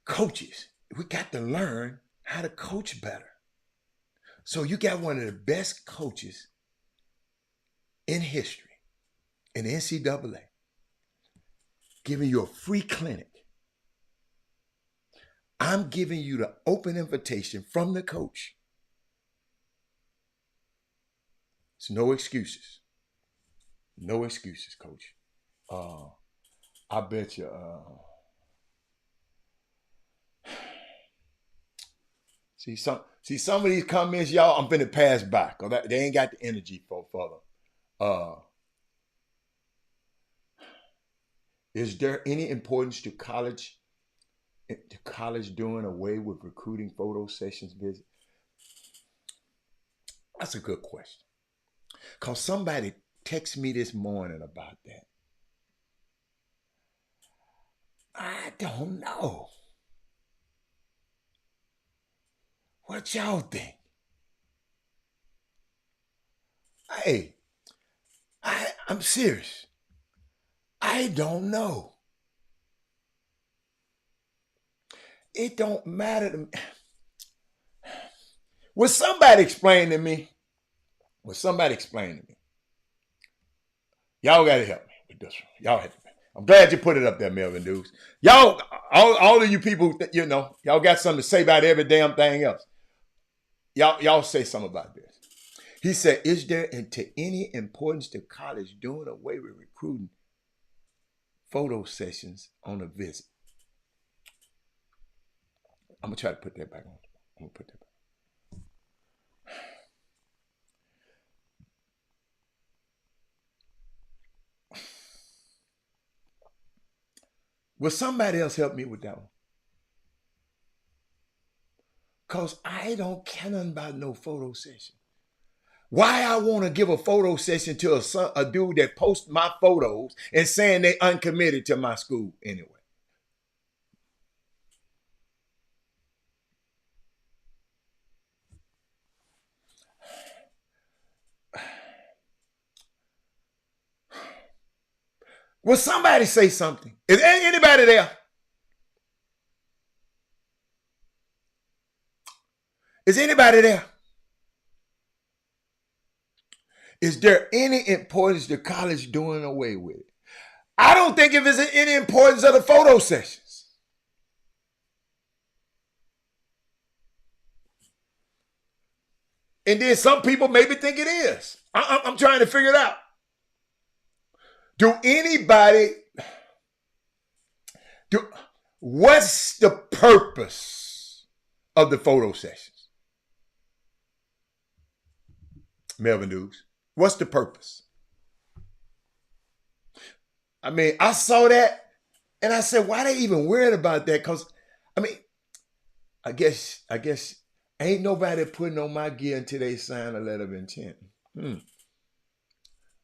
Coaches, we got to learn how to coach better. So you got one of the best coaches in history, in the NCAA, giving you a free clinic. I'm giving you the open invitation from the coach. It's no excuses. No excuses, coach. I bet you. See some of these comments, y'all, I'm finna pass by, because they ain't got the energy for them. Is there any importance to college doing away with recruiting photo sessions visit? That's a good question. Because somebody texted me this morning about that. I don't know. What y'all think? Hey, I'm serious. I don't know. It don't matter to me. Will somebody explain to me? Will somebody explain to me? Y'all got to help me with this one. Y'all help me. I'm glad you put it up there, Melvin Dukes. Y'all, all of you people, you know, y'all got something to say about every damn thing else. Y'all say something about this. He said, is there to any importance to college doing away with recruiting photo sessions on a visit? I'm going to try to put that back on. I'm going to put that back. Will somebody else help me with that one? Because I don't care nothing about no photo session. Why I want to give a photo session to a dude that posts my photos and saying they uncommitted to my school anyway? Will somebody say something? Is there anybody there? Is anybody there? Is there any importance to college doing away with it? I don't think if there's any importance of the photo sessions. And then some people maybe think it is. I'm trying to figure it out. What's the purpose of the photo sessions? Melvin Dukes, what's the purpose? I mean, I saw that and I said, why they even worried about that? Because, I mean, I guess ain't nobody putting on my gear until they sign a letter of intent.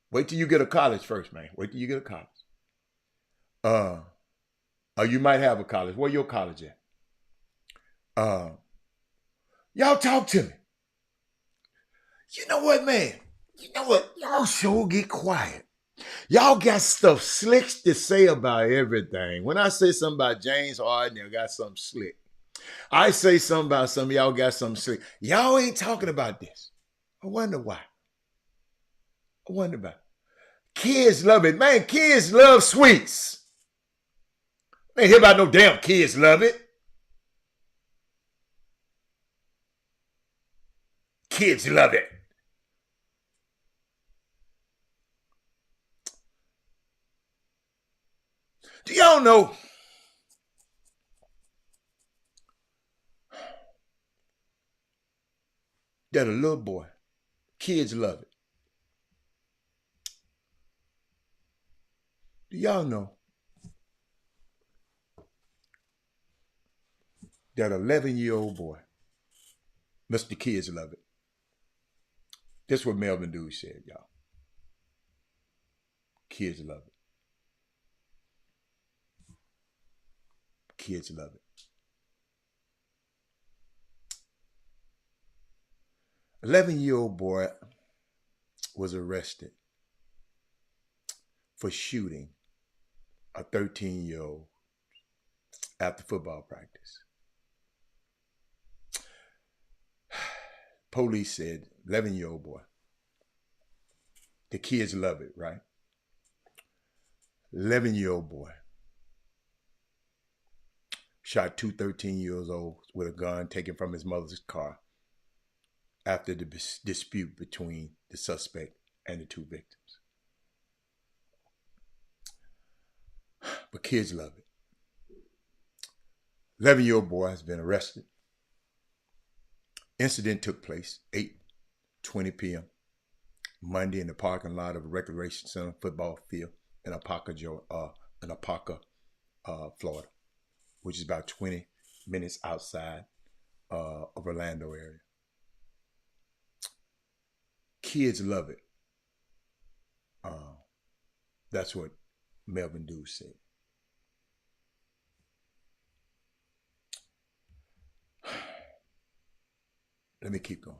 Wait till you get a college first, man. Wait till you get a college. You might have a college. Where your college at? Y'all talk to me. You know what, man? You know what? Y'all sure get quiet. Y'all got stuff slick to say about everything. When I say something about James Harden, y'all got something slick. I say something about some of y'all got something slick. Y'all ain't talking about this. I wonder why. I wonder about it. Kids love it. Man, kids love sweets. I ain't hear about no damn kids love it. Kids love it. Do y'all know that a little boy, kids love it. Do y'all know that 11-year-old boy, Mr. Kids love it. That's what Melvin Dukes said, y'all. Kids love it. Kids love it. 11-year-old boy was arrested for shooting a 13-year-old after football practice. Police said, 11-year-old boy. The kids love it, right? 11-year-old boy shot two 13-year-olds with a gun taken from his mother's car after the dispute between the suspect and the two victims. But kids love it. 11-year-old boy has been arrested. Incident took place 8:20 p.m. Monday in the parking lot of a recreation center football field in Apopka, Florida, which is about 20 minutes outside of Orlando area. Kids love it. That's what Melvin Dukes said. Let me keep going.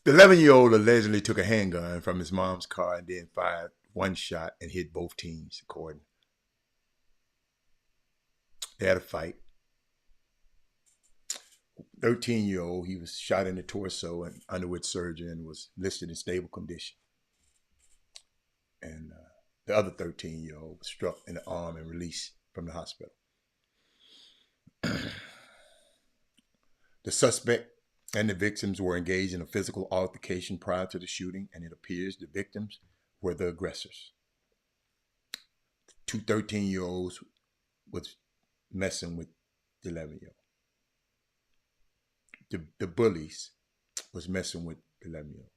The 11-year-old allegedly took a handgun from his mom's car and then fired one shot and hit both teens, according. They had a fight. 13-year-old, he was shot in the torso and underwent surgery and was listed in stable condition. And the other 13-year-old was struck in the arm and released from the hospital. The suspect and the victims were engaged in a physical altercation prior to the shooting, and it appears the victims were the aggressors. Two 13-year-olds was messing with the 11-year-old. The bullies was messing with the 11-year-old.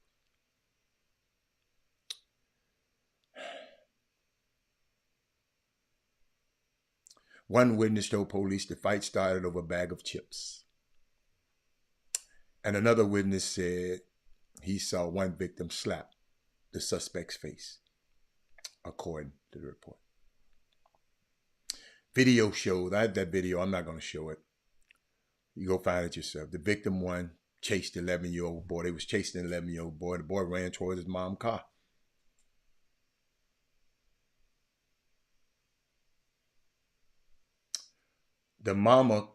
One witness told police the fight started over a bag of chips. And another witness said he saw one victim slap the suspect's face, according to the report. Video showed, I had that video, I'm not going to show it. You go find it yourself. The victim one chased the 11-year-old boy. They was chasing the 11-year-old boy. The boy ran towards his mom's car. The mama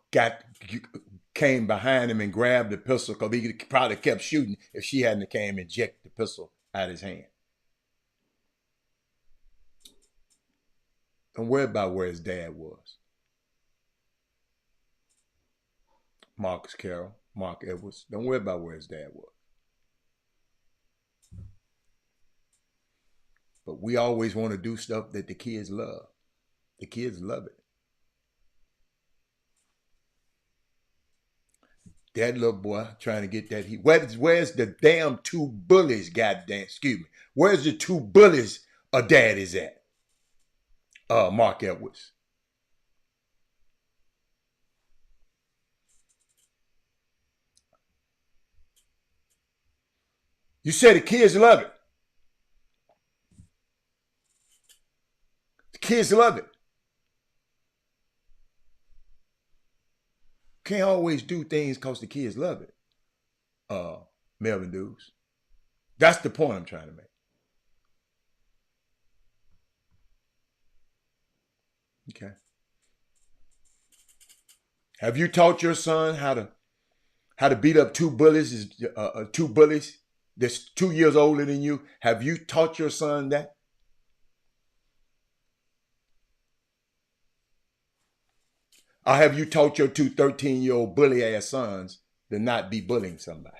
came behind him and grabbed the pistol because he probably kept shooting if she hadn't came and jerked the pistol out of his hand. Don't worry about where his dad was. Marcus Carroll, Mark Edwards. Don't worry about where his dad was. But we always want to do stuff that the kids love. The kids love it. That little boy trying to get that heat. Where's the damn two bullies, goddamn, excuse me. Where's the two bullies a daddy's at? Mark Edwards. You said the kids love it. The kids love it. Can't always do things because the kids love it. Melvin Dukes. That's the point I'm trying to make. Okay. Have you taught your son how to beat up two bullies that's 2 years older than you? Have you taught your son that? Or have you taught your two 13-year-old bully-ass sons to not be bullying somebody?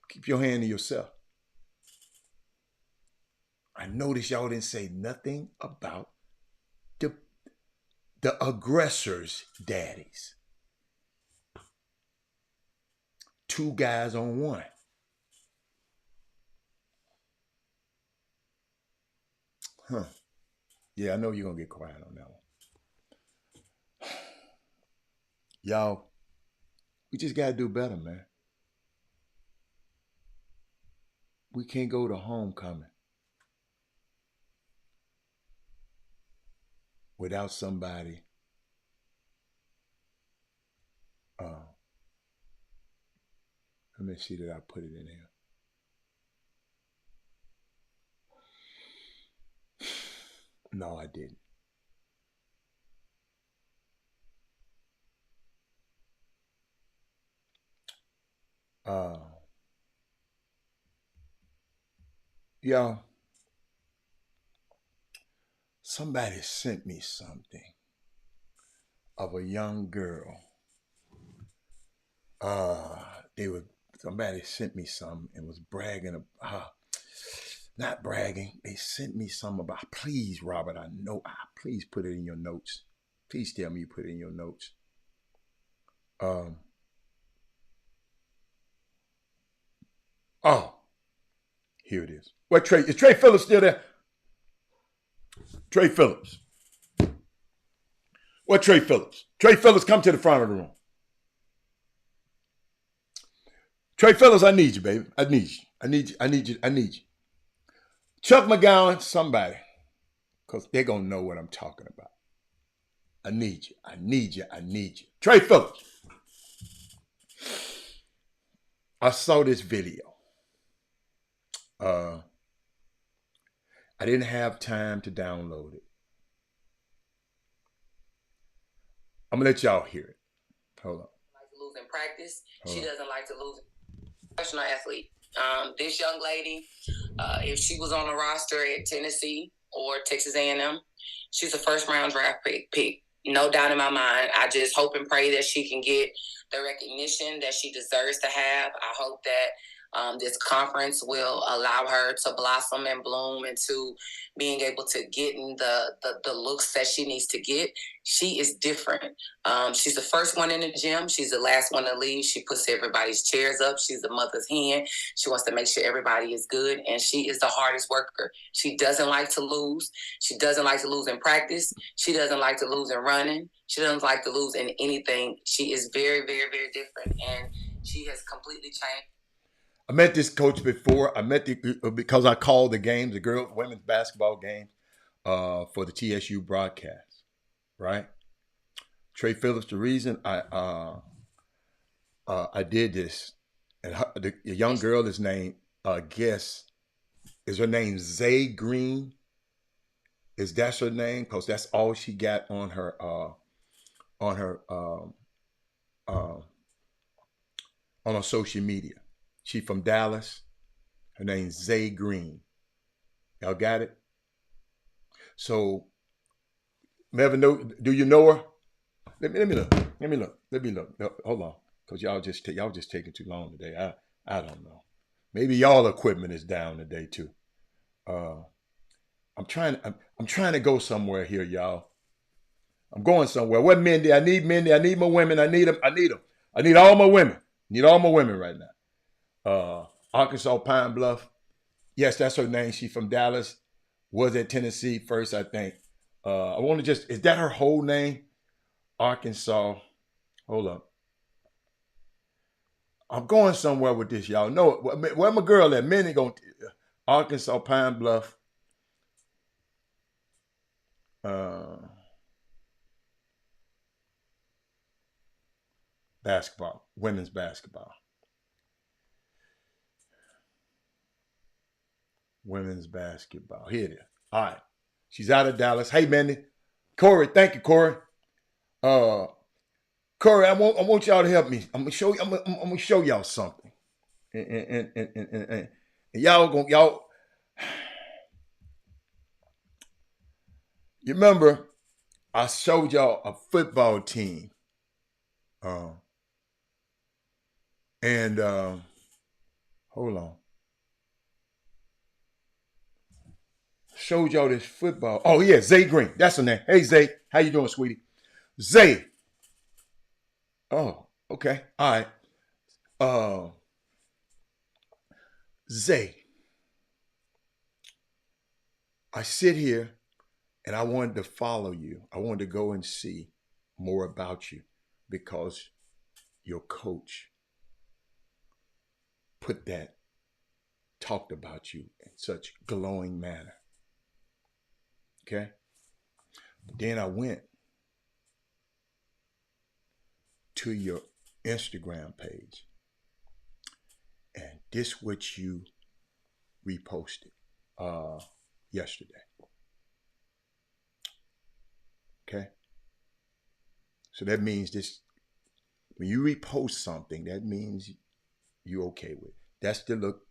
Keep your hand to yourself. I noticed y'all didn't say nothing about the aggressors' daddies. Two guys on one. Huh. Yeah, I know you're going to get quiet on that one. Y'all, we just got to do better, man. We can't go to homecoming without somebody let me see that I put it in here. No, I didn't. Y'all, somebody sent me something of a young girl. Somebody sent me some and was bragging about, not bragging. They sent me some about, please, Robert, I know, please put it in your notes. Please tell me you put it in your notes. Here it is. What Trey? Is Trey Phillips still there? Trey Phillips. What Trey Phillips? Trey Phillips, come to the front of the room. Trey Phillips, I need you, baby. I need you. Chuck McGowan, somebody, because they're going to know what I'm talking about. I need you. I need you. I need you. Trey Phillips. I saw this video. I didn't have time to download it. I'm going to let y'all hear it. Hold on. Like to lose in practice. She doesn't like to lose. Professional athlete. This young lady, if she was on the roster at Tennessee or Texas A&M, she's a first-round draft pick. No doubt in my mind. I just hope and pray that she can get the recognition that she deserves to have. I hope that this conference will allow her to blossom and bloom into being able to get in the looks that she needs to get. She is different. She's the first one in the gym. She's the last one to leave. She puts everybody's chairs up. She's the mother's hen. She wants to make sure everybody is good, and she is the hardest worker. She doesn't like to lose. She doesn't like to lose in practice. She doesn't like to lose in running. She doesn't like to lose in anything. She is very, very, very different, and she has completely changed. I met this coach before. I met because I called the games, the women's basketball games, for the TSU broadcast, right? Trey Phillips. The reason I did this, and the young girl is named is her name Zay Green? Is that her name? Because that's all she got on her on her social media. She from Dallas. Her name's Zay Green. Y'all got it? So, Melvin, do you know her? Let me look. Let me look. No, hold on, because y'all just taking too long today. I don't know. Maybe y'all equipment is down today too. I'm trying to go somewhere here, y'all. I'm going somewhere. What Mindy? I need Mindy. I need my women. I need them. I need all my women. Need all my women right now. Arkansas Pine Bluff. Yes, that's her name. She's from Dallas. Was at Tennessee first, I think. I want to is that her whole name? Arkansas. Hold up. I'm going somewhere with this, y'all. Know where my girl at? Minnie going Arkansas Pine Bluff. Basketball. Women's basketball. Women's basketball. Here it is. All right. She's out of Dallas. Hey, Mindy. Corey, thank you, Corey. Corey, I want y'all to help me. I'm gonna show y'all something. And y'all. You remember I showed y'all a football team. Hold on. Showed y'all this football. Oh yeah, Zay Green. That's her name. Hey Zay, how you doing, sweetie? Zay. Oh, okay. All right. Zay. I sit here and I wanted to follow you. I wanted to go and see more about you because your coach talked about you in such glowing manner. Okay? But then I went to your Instagram page and this what you reposted yesterday. Okay? So that means when you repost something, that means you okay with it. That's the little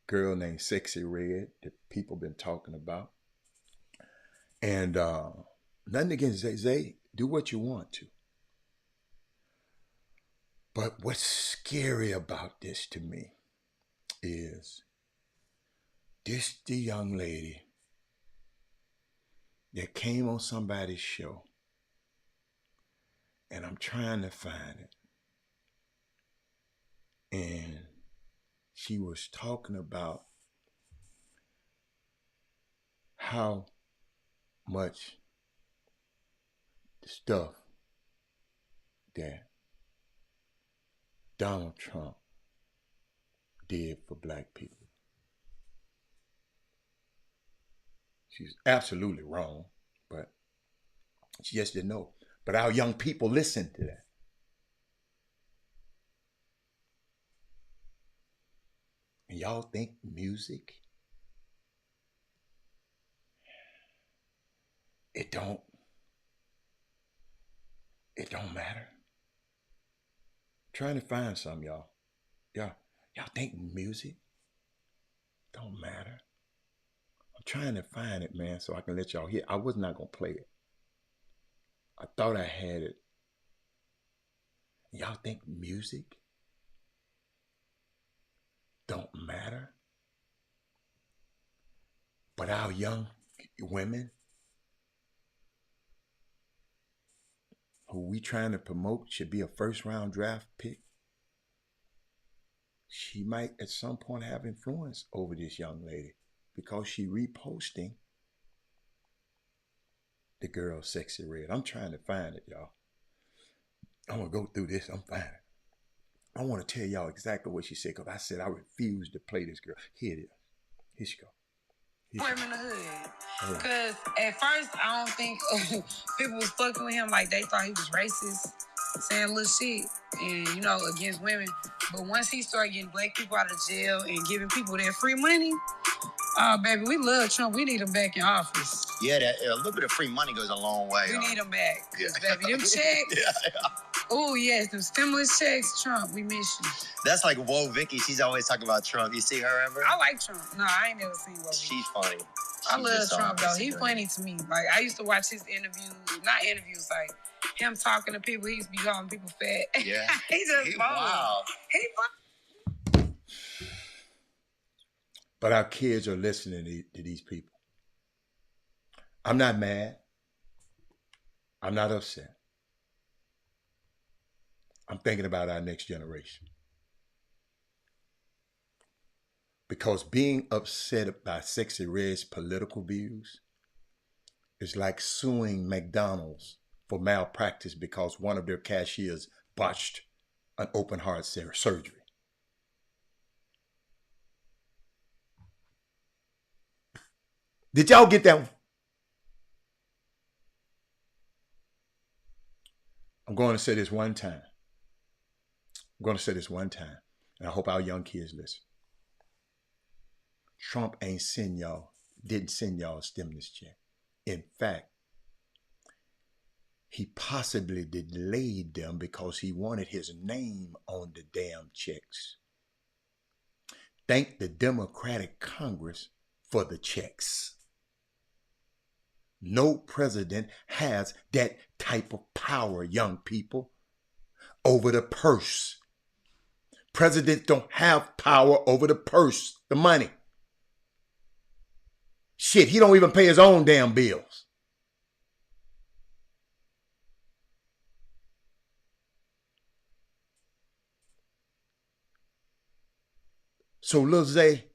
girl named Sexy Red that people been talking about. And nothing against Zay. Do what you want to. But what's scary about this to me is this the young lady that came on somebody's show. And I'm trying to find it. And she was talking about how much stuff that Donald Trump did for black people. She's absolutely wrong, but she just didn't know. But our young people listen to that. And y'all think music, it don't matter. Trying to find some, y'all. Y'all think music don't matter? I'm trying to find it, man, so I can let y'all hear. I was not gonna play it. I thought I had it. Y'all think music don't matter? But our young women who we trying to promote should be a first round draft pick. She might at some point have influence over this young lady because she reposting the girl Sexy Red. I'm trying to find it, y'all. I'm gonna go through this. I'm finding it. I want to tell y'all exactly what she said because I said I refuse to play this girl. Here it is. Here she go. Put him in the hood. Because at first, I don't think people was fucking with him like they thought he was racist, saying little shit, and, you know, against women. But once he started getting black people out of jail and giving people their free money, baby, we love Trump. We need him back in office. Yeah, a little bit of free money goes a long way. We need him back. Yeah. Baby, them checks. Oh, yes, them stimulus checks. Trump, we miss you. That's like Whoa Vicky. She's always talking about Trump. You see her ever? I like Trump. No, I ain't never seen Whoa Vicky. She's funny. I love Trump, though. He's funny to me. Like, I used to watch his interviews. Not interviews, like, him talking to people. He used to be calling people fat. Yeah. He just wow. He But our kids are listening to these people. I'm not mad. I'm not upset. I'm thinking about our next generation. Because being upset by Sexy Red's political views is like suing McDonald's for malpractice because one of their cashiers botched an open heart surgery. Did y'all get that one? I'm going to say this one time. And I hope our young kids listen. Trump didn't send y'all a stimulus check. In fact, he possibly delayed them because he wanted his name on the damn checks. Thank the Democratic Congress for the checks. No president has that type of power, young people, over the purse. Presidents don't have power over the purse, the money. Shit, he don't even pay his own damn bills. So Lil Zay,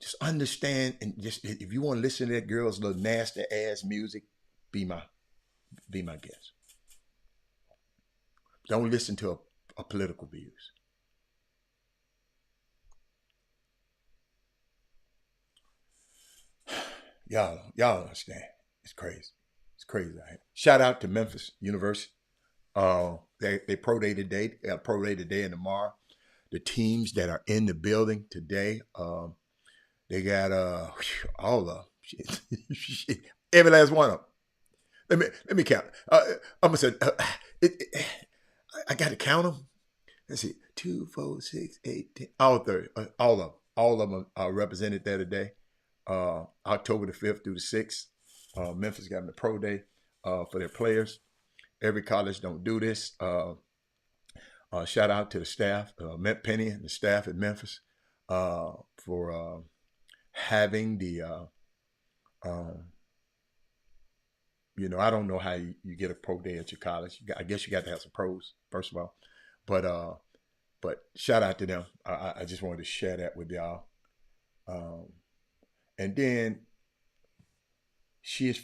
just understand, and just if you want to listen to that girl's little nasty ass music, be my guest. Don't listen to her political views. Y'all understand. It's crazy. It's crazy out here. Shout out to Memphis University. They pro day today. They got pro day today and tomorrow. The teams that are in the building today, they got all of them. Every last one of them. Let me count. I'm gonna say I got to count them. Let's see, 2, 4, 6, 8, 10, all 30, all of them are represented there today. October the 5th through the 6th. Memphis got the pro day for their players. Every college don't do this. Shout out to the staff, Penny and the staff at Memphis for having the, I don't know how you get a pro day at your college. I guess you got to have some pros, first of all. But shout out to them. I just wanted to share that with y'all. And then she's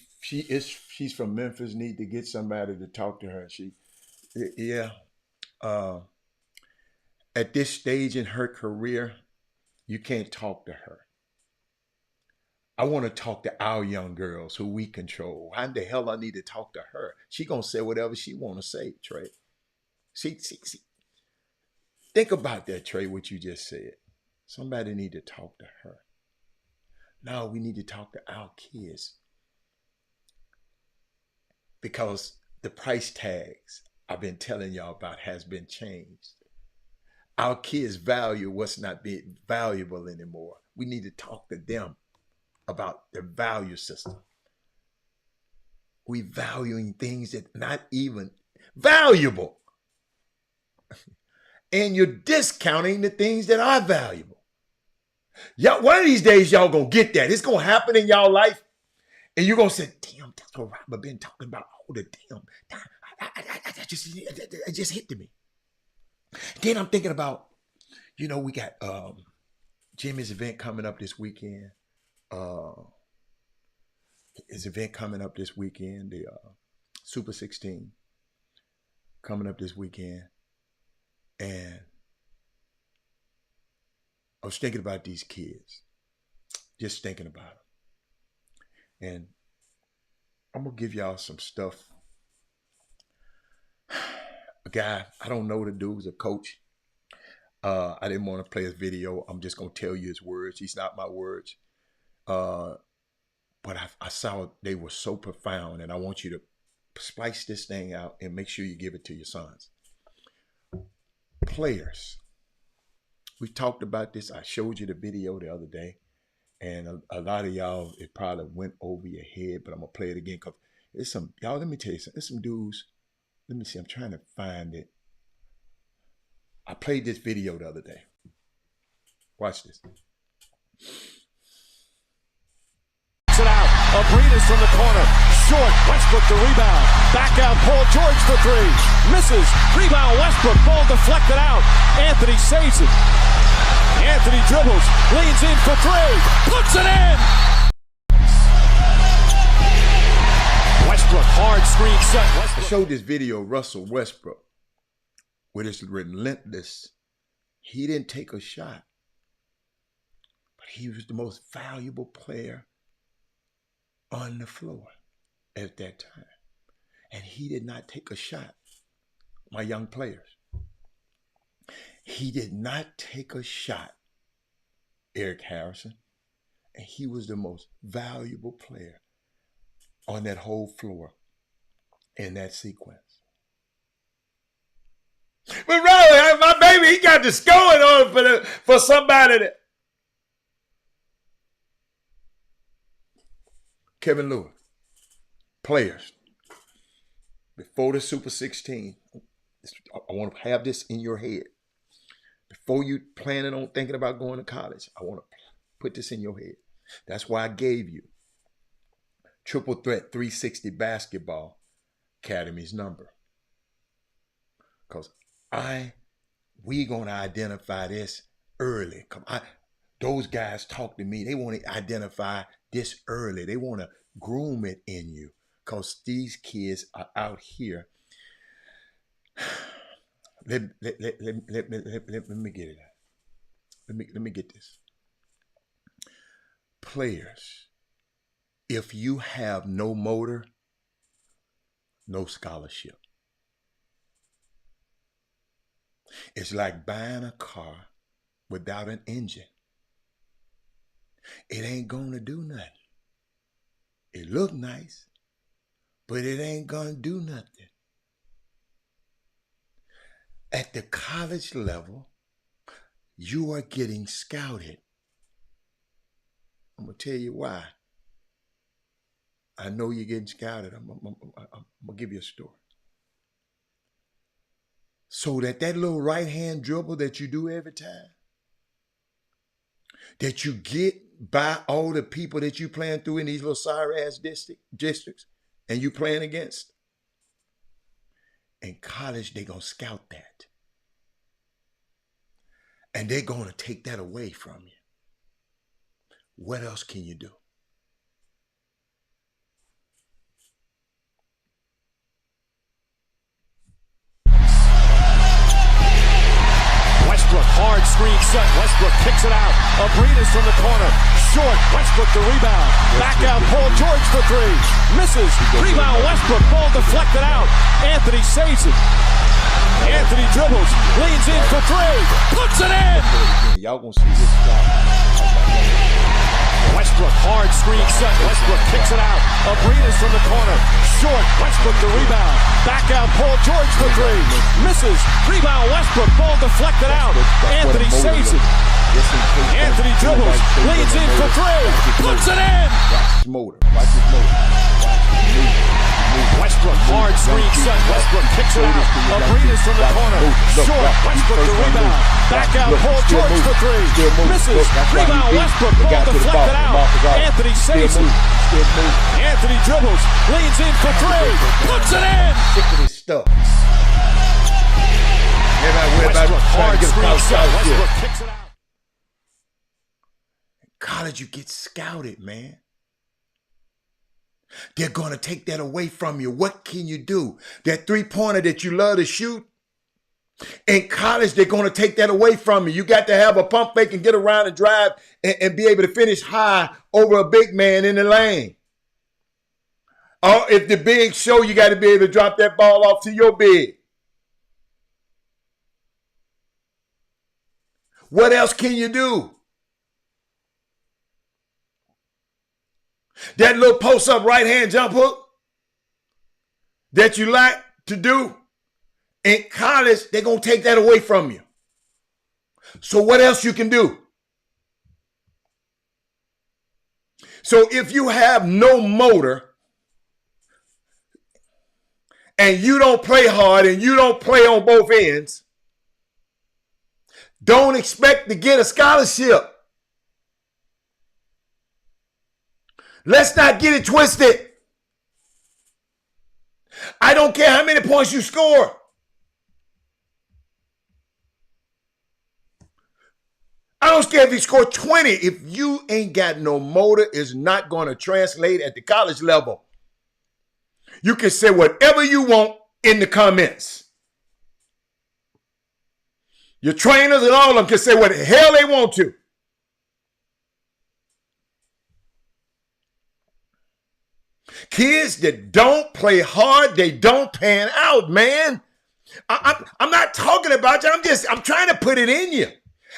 from Memphis. Need to get somebody to talk to her. At this stage in her career, you can't talk to her. I want to talk to our young girls who we control. How the hell I need to talk to her? She gonna say whatever she want to say, Trey. See. Think about that, Trey, what you just said. Somebody need to talk to her. Now we need to talk to our kids. Because the price tags I've been telling y'all about has been changed. Our kids value what's not being valuable anymore. We need to talk to them about their value system. We valuing things that not even valuable. And you're discounting the things that are valuable. Y'all, one of these days, y'all gonna get that. It's gonna happen in y'all life. And you're gonna say, damn, that's what Robert been talking about all the damn. It just hit to me. Then I'm thinking about, we got Jimmy's event coming up this weekend. His event coming up this weekend, the Super 16 coming up this weekend. And I was thinking about these kids, just thinking about them. And I'm going to give y'all some stuff. A guy, I don't know the dude's a coach. I didn't want to play his video. I'm just going to tell you his words. He's not my words. But I saw they were so profound, and I want you to splice this thing out and make sure you give it to your sons. Players. We talked about this. I showed you the video the other day, and a lot of y'all, it probably went over your head, but I'm going to play it again because it's some, y'all, let me tell you something. There's some dudes. Let me see. I'm trying to find it. I played this video the other day. Watch this. It out. Abrinas from the corner. Short. Westbrook the rebound. Back out. Paul George for three. Misses. Rebound. Westbrook. Ball deflected out. Anthony saves it. Anthony dribbles. Leans in for three. Puts it in. Westbrook. Hard screen set. I showed this video, Russell Westbrook, with his relentless. He didn't take a shot, but he was the most valuable player on the floor at that time. And he did not take a shot. My young players. He did not take a shot, Eric Harrison. And he was the most valuable player on that whole floor in that sequence. But Riley, my baby, he got this going on for somebody that. Kevin Lewis, players, before the Super 16, I want to have this in your head. Before you planning on thinking about going to college, I want to put this in your head. That's why I gave you Triple Threat 360 Basketball Academy's number. Because we going to identify this early. Those guys talk to me. They want to identify this early. They want to groom it in you because these kids are out here. Let me get it out. Let me get this. Players, if you have no motor, no scholarship. It's like buying a car without an engine. It ain't gonna do nothing. It look nice, but it ain't gonna do nothing. At the college level, you are getting scouted. I'm gonna tell you why. I know you're getting scouted. I'm gonna give you a story. So that little right hand dribble that you do every time, that you get by all the people that you playing through in these little sorry ass districts and you playing against. In college, they're going to scout that. And they're going to take that away from you. What else can you do? Westbrook, hard screen set. Westbrook kicks it out. Abrinas from the corner. Short. Westbrook the rebound. Back out. Paul George for three. Misses. Rebound. Westbrook. Ball deflected out. Anthony saves it. Anthony dribbles. Leans in for three. Puts it in. Y'all gonna see this shot. Westbrook, hard screen set. Westbrook kicks it out. Abrinas from the corner. Short. Westbrook the rebound. Back out. Paul George for three. Misses. Rebound. Westbrook. Ball deflected out. Anthony saves it. Anthony dribbles. Leans in for three. Puts it in. Watch his motor. Watch his motor. Westbrook, hard screen set. Westbrook kicks it out. Abrinas from the corner. Short. Westbrook the rebound. Back out. Paul George for three. Misses. Rebound. Westbrook. Ball deflected out. Anthony saves it. Anthony dribbles. Leans in for three. Puts it in. Sick of this stuff. Westbrook, hard screen set. Westbrook kicks it out. In college, you get scouted, man. They're going to take that away from you. What can you do? That three-pointer that you love to shoot, in college, they're going to take that away from you. You got to have a pump fake and get around and drive and be able to finish high over a big man in the lane. Or if the big show, you got to be able to drop that ball off to your big. What else can you do? That little post-up right-hand jump hook that you like to do, in college, they're going to take that away from you. So what else you can do? So if you have no motor and you don't play hard and you don't play on both ends, don't expect to get a scholarship. Let's not get it twisted. I don't care how many points you score. I don't care if you score 20. If you ain't got no motor, it's not going to translate at the college level. You can say whatever you want in the comments. Your trainers and all of them can say what the hell they want to. Kids that don't play hard, they don't pan out, man. I'm not talking about you. I'm trying to put it in you.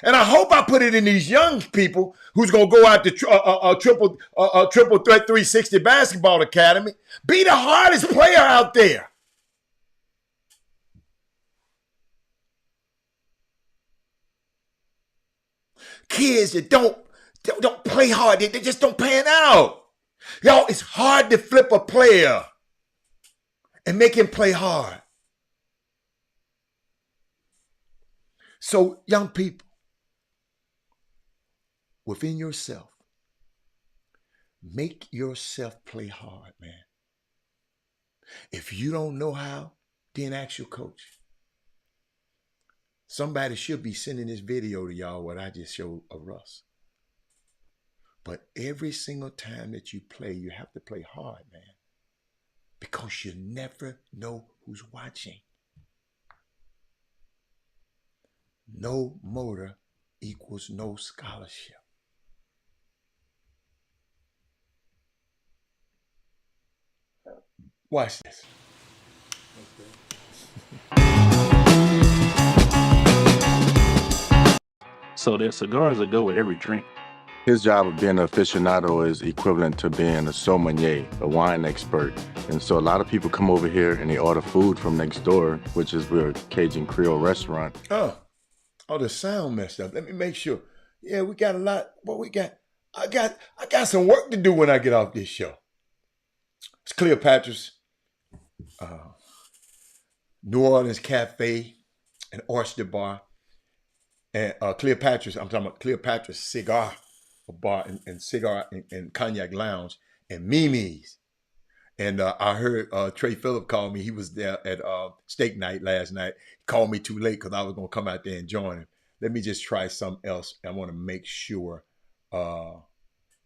And I hope I put it in these young people who's going to go out to triple threat 360 basketball academy. Be the hardest player out there. Kids that don't play hard, they just don't pan out. Y'all, it's hard to flip a player and make him play hard. So, young people, within yourself, make yourself play hard, man. If you don't know how, then ask your coach. Somebody should be sending this video to y'all what I just showed of Russ. But every single time that you play, you have to play hard, man. Because you never know who's watching. No motor equals no scholarship. Watch this. So there's cigars that go with every drink. His job of being an aficionado is equivalent to being a sommelier, a wine expert. And so a lot of people come over here and they order food from next door, which is we're a Cajun Creole restaurant. Oh, the sound messed up. Let me make sure. Yeah, we got a lot. What we got? I got some work to do when I get off this show. It's Cleopatra's New Orleans Cafe and Oyster Bar. And Cleopatra's, I'm talking about Cleopatra's Cigar Bar and Cigar and Cognac Lounge and Mimi's. And I heard Trey Phillip call me. He was there at steak night last night. He called me too late because I was going to come out there and join him. Let me just try something else. I want to make sure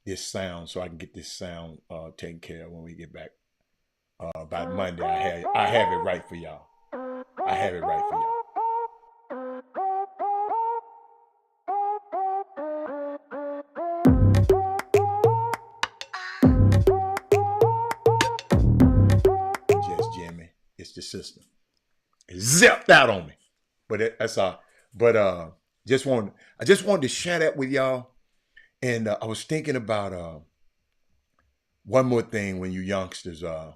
this sound, so I can get this sound taken care of when we get back. By Monday, I have it right for y'all. I have it right for y'all. system. It zipped out on me. But that's all. But I just wanted to share that with y'all. And I was thinking about one more thing when you youngsters. I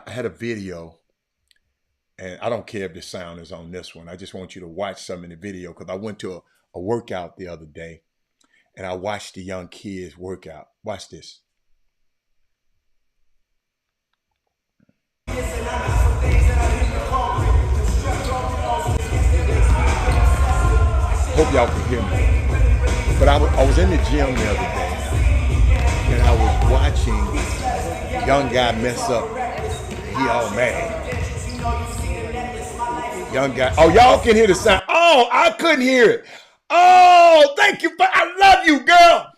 had a video, and I don't care if the sound is on this one. I just want you to watch some in the video because I went to a workout the other day, and I watched the young kids work out. Watch this. Hope y'all can hear me. But I was in the gym the other day, and I was watching a young guy mess up. He all mad. Young guy. Oh, y'all can hear the sound. Oh, I couldn't hear it. Oh, thank you. I love you, girl.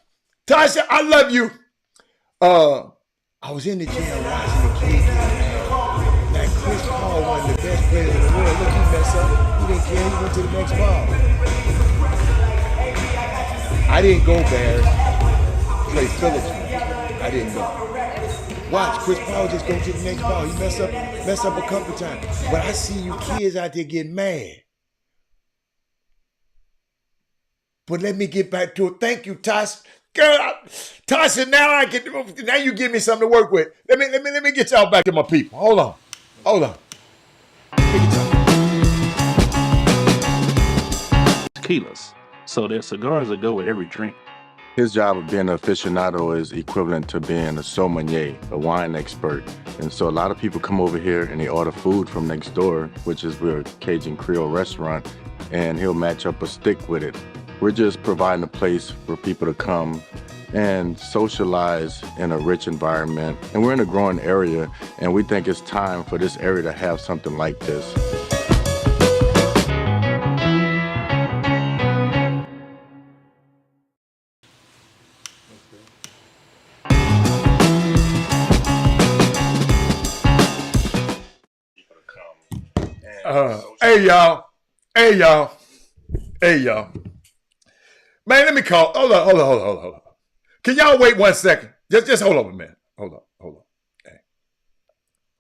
Tasha, I love you. I was in the gym watching the kids get mad. Now, Chris Paul, one of the best players in the world, look, he messed up. He didn't care. He went to the next ball. I didn't go, Barry. Trey Phillips. I didn't go. Watch, Chris Paul just go to the next ball. He messed up a couple times. But I see you kids out there getting mad. But let me get back to it. Thank you, Tasha. Girl, Tasha, now you give me something to work with. Let me get y'all back to my people. Hold on. Tequilas. So there's cigars that go with every drink. His job of being an aficionado is equivalent to being a sommelier, a wine expert. And so a lot of people come over here and they order food from next door, which is we're a Cajun Creole restaurant, and he'll match up a stick with it. We're just providing a place for people to come and socialize in a rich environment. And we're in a growing area, and we think it's time for this area to have something like this. Hey y'all. Man, let me call. Hold on. Can y'all wait 1 second? Just hold on a minute. Hold on. Hey.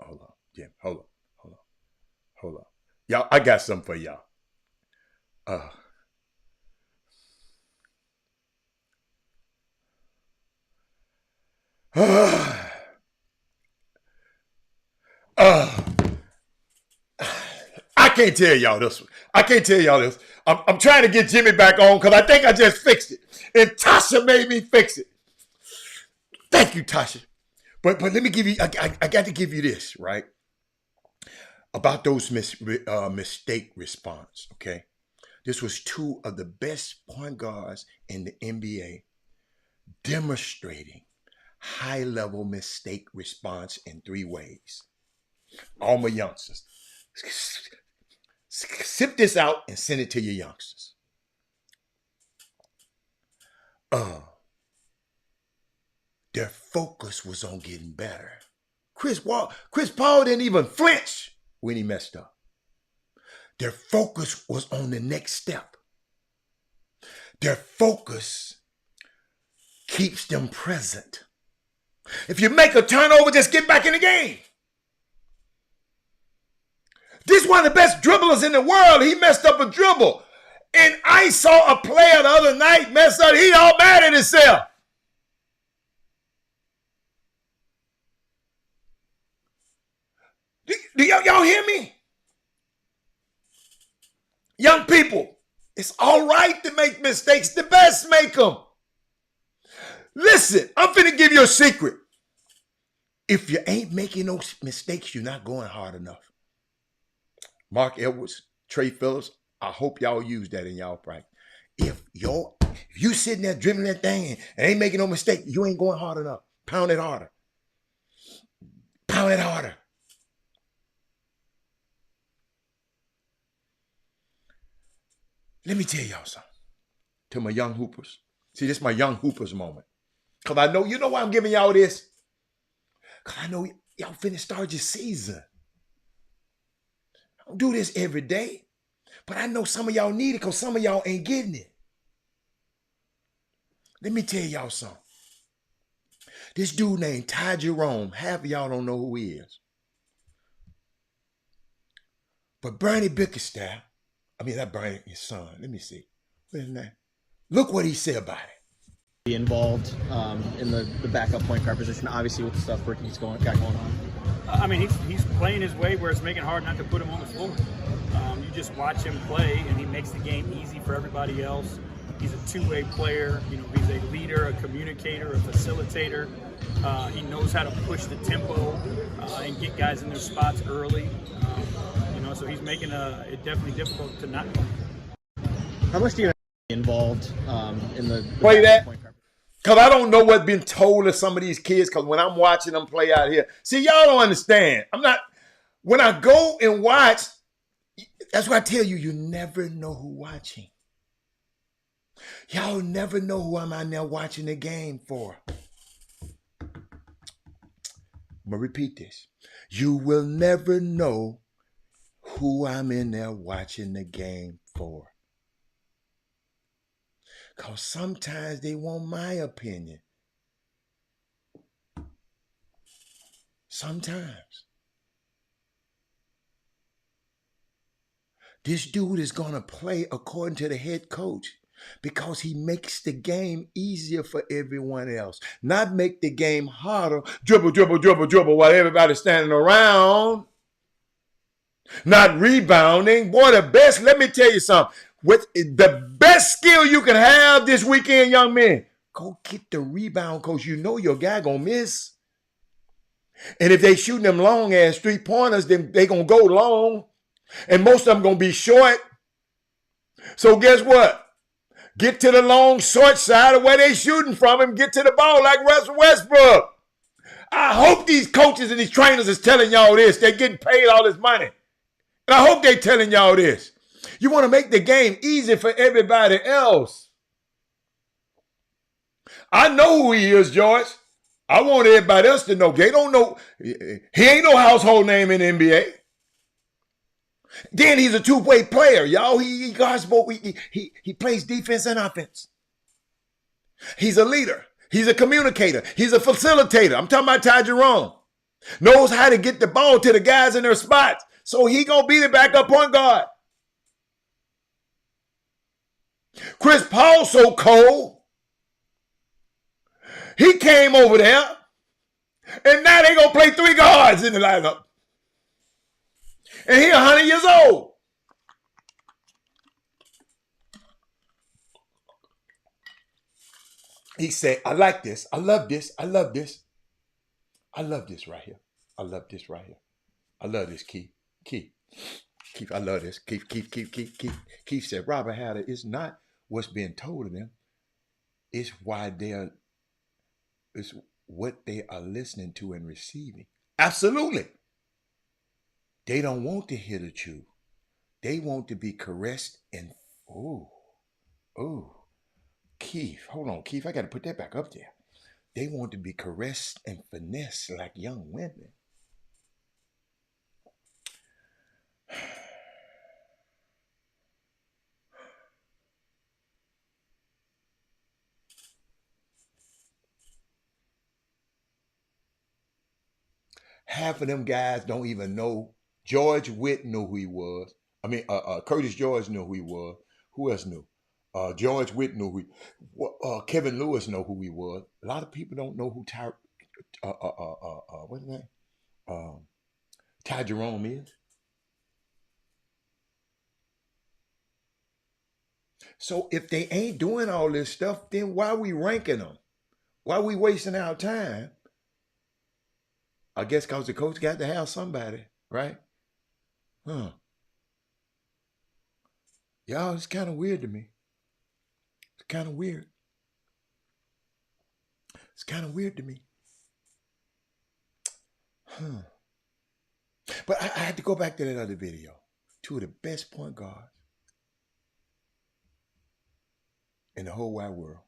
Hold on. Jim, hold on. Y'all, I got something for y'all. I can't tell y'all this one. I'm trying to get Jimmy back on because I think I just fixed it. And Tasha made me fix it. Thank you, Tasha. But let me give you, I got to give you this, right? About those mistake response, okay? This was two of the best point guards in the NBA demonstrating high-level mistake response in 3 ways. All my youngsters. Sip this out and send it to your youngsters. Their focus was on getting better. Chris Paul didn't even flinch when he messed up. Their focus was on the next step. Their focus keeps them present. If you make a turnover, just get back in the game. This is one of the best dribblers in the world. He messed up a dribble. And I saw a player the other night mess up. He all mad at himself. Do y'all hear me? Young people, it's all right to make mistakes. The best make them. Listen, I'm finna give you a secret. If you ain't making those mistakes, you're not going hard enough. Mark Edwards, Trey Phillips, I hope y'all use that in y'all practice. If you sitting there dribbling that thing and ain't making no mistake, you ain't going hard enough. Pound it harder. Pound it harder. Let me tell y'all something. To my young hoopers. See, this is my young hoopers moment. Because I know, you know why I'm giving y'all this? Because I know y'all finna start your season. I don't do this every day. But I know some of y'all need it because some of y'all ain't getting it. Let me tell y'all something. This dude named Ty Jerome, half of y'all don't know who he is. But Bernie Bickerstaff, I mean, not Bernie, his son. Let me see. What's his name? Look what he said about it. Be involved in the backup point guard position, obviously with the stuff Ricky's got going on. I mean, he's playing his way where it's making it hard not to put him on the floor. You just watch him play, and he makes the game easy for everybody else. He's a two-way player. You know, he's a leader, a communicator, a facilitator. He knows how to push the tempo and get guys in their spots early. You know, so he's making it definitely difficult to not play. How much do you be involved in the play that? Point guard? Because I don't know what's been told of some of these kids, because when I'm watching them play out here, see, y'all don't understand. When I go and watch, that's why I tell you, you never know who watching. Y'all never know who I'm out there watching the game for. I'm going to repeat this. You will never know who I'm in there watching the game for. Because sometimes they want my opinion. Sometimes. This dude is going to play according to the head coach because he makes the game easier for everyone else. Not make the game harder. Dribble, dribble, dribble, dribble while everybody's standing around. Not rebounding. Boy, the best, let me tell you something. With the best skill you can have this weekend, young men, go get the rebound, coach. You know your guy going to miss. And if they shooting them long-ass three-pointers, then they going to go long. And most of them going to be short. So guess what? Get to the long, short side of where they shooting from and get to the ball like Russell Westbrook. I hope these coaches and these trainers is telling y'all this. They're getting paid all this money. And I hope they're telling y'all this. You want to make the game easy for everybody else. I know who he is, George. I want everybody else to know. They don't know. He ain't no household name in the NBA. Then he's a two-way player, y'all. He guards both. He plays defense and offense. He's a leader. He's a communicator. He's a facilitator. I'm talking about Ty Jerome. Knows how to get the ball to the guys in their spots. So he going to be the backup point guard. Chris Paul so cold. He came over there. And now they going to play three guards in the lineup. And he's 100 years old. He said, I like this. I love this. I love this. I love this right here. I love this right here. I love this, Keith. Keith, I love this. Keith said, Robert Hatter, it's not what's being told to them. It's it's what they are listening to and receiving. Absolutely. They don't want to hear the truth. They want to be caressed and, Keith, hold on, Keith, I got to put that back up there. They want to be caressed and finessed like young women. Half of them guys don't even know. George Witt knew who he was. I mean, Curtis George knew who he was. Who else knew? George Witt knew who. Kevin Lewis knew who he was. A lot of people don't know who what's his name? Ty Jerome is. So if they ain't doing all this stuff, then why are we ranking them? Why are we wasting our time? I guess because the coach got to have somebody, right? Y'all, it's kind of weird to me. It's kind of weird. It's kind of weird to me. But I had to go back to that other video. Two of the best point guards in the whole wide world.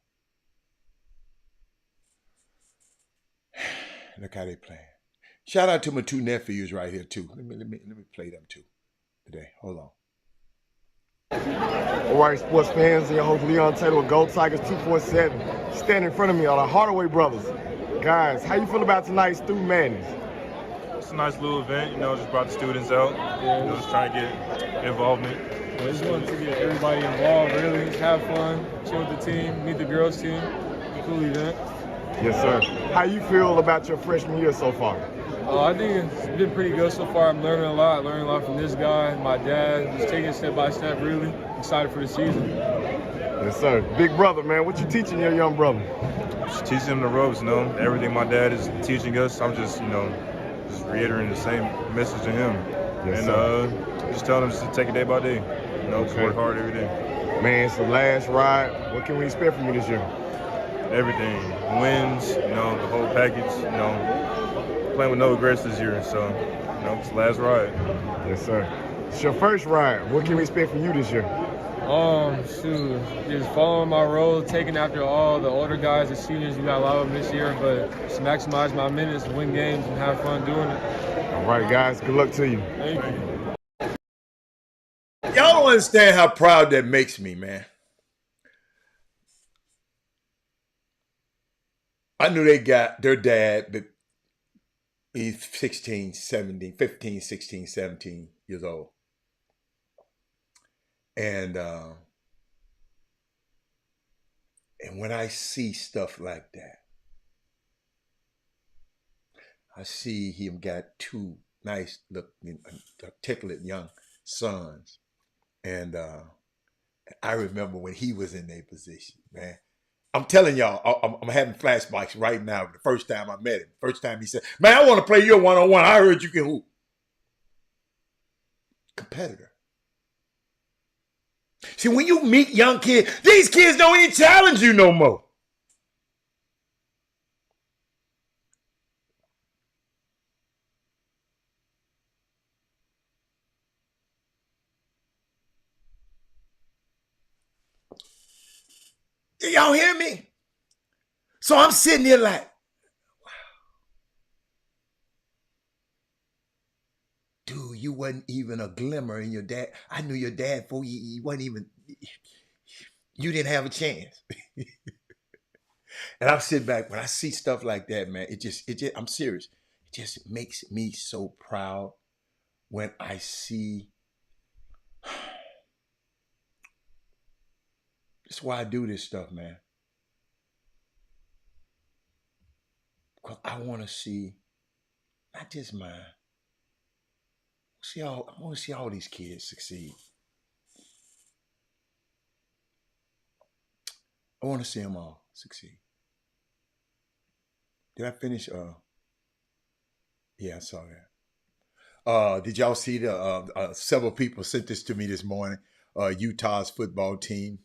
Look how they playing. Shout out to my two nephews right here too. Let me play them too today. Hold on. All right, sports fans, and your host Leon Taylor with Gold Tigers 247. Standing in front of me are the Hardaway brothers. Guys, how you feel about tonight's Stu Madness? a nice little event. You know, just brought the students out. You know, just trying to get involvement. I just wanted to get everybody involved, really. Just have fun, chill with the team, meet the girls' team. Cool event. Yes, sir. How you feel about your freshman year so far? I think it's been pretty good so far. I'm learning a lot from this guy, my dad, just taking it step by step, really. Excited for the season. Yes, sir. Big brother, man, what you teaching your young brother? Just teaching him the ropes, you know. Everything my dad is teaching us, I'm just, you know, just reiterating the same message to him. Yes, and sir. Just telling him just to take it day by day. You know, just work hard every day. Man, it's the last ride. What can we expect from you this year? Everything. Wins, you know, the whole package, you know. Playing with no regrets this year, so, you know, it's the last ride. Yes, sir. It's your first ride. What can we expect from you this year? Shoot, just following my role, taking after all the older guys, the seniors. We got a lot of them this year, but just maximize my minutes, win games, and have fun doing it. All right, guys. Good luck to you. Thank you. Y'all don't understand how proud that makes me, man. I knew they got their dad, but he's 15, 16, 17 years old. And when I see stuff like that, I see him got two nice looking, articulate young sons. And I remember when he was in their position, man. I'm telling y'all, I'm having flashbacks right now. The first time I met him, first time he said, man, I want to play you one-on-one. I heard you can hoop. Competitor. See, when you meet young kids, these kids don't even challenge you no more. Y'all hear me? So I'm sitting here like, wow. Dude, you wasn't even a glimmer in your dad. I knew your dad before he wasn't even, you didn't have a chance. And I'm sitting back, when I see stuff like that, man, it just, I'm serious. It just makes me so proud when I see, that's why I do this stuff, man. Because I want to see, not just mine, I want to see all these kids succeed. I want to see them all succeed. Did I finish? Yeah, I saw that. Did y'all see the several people sent this to me this morning? Utah's football team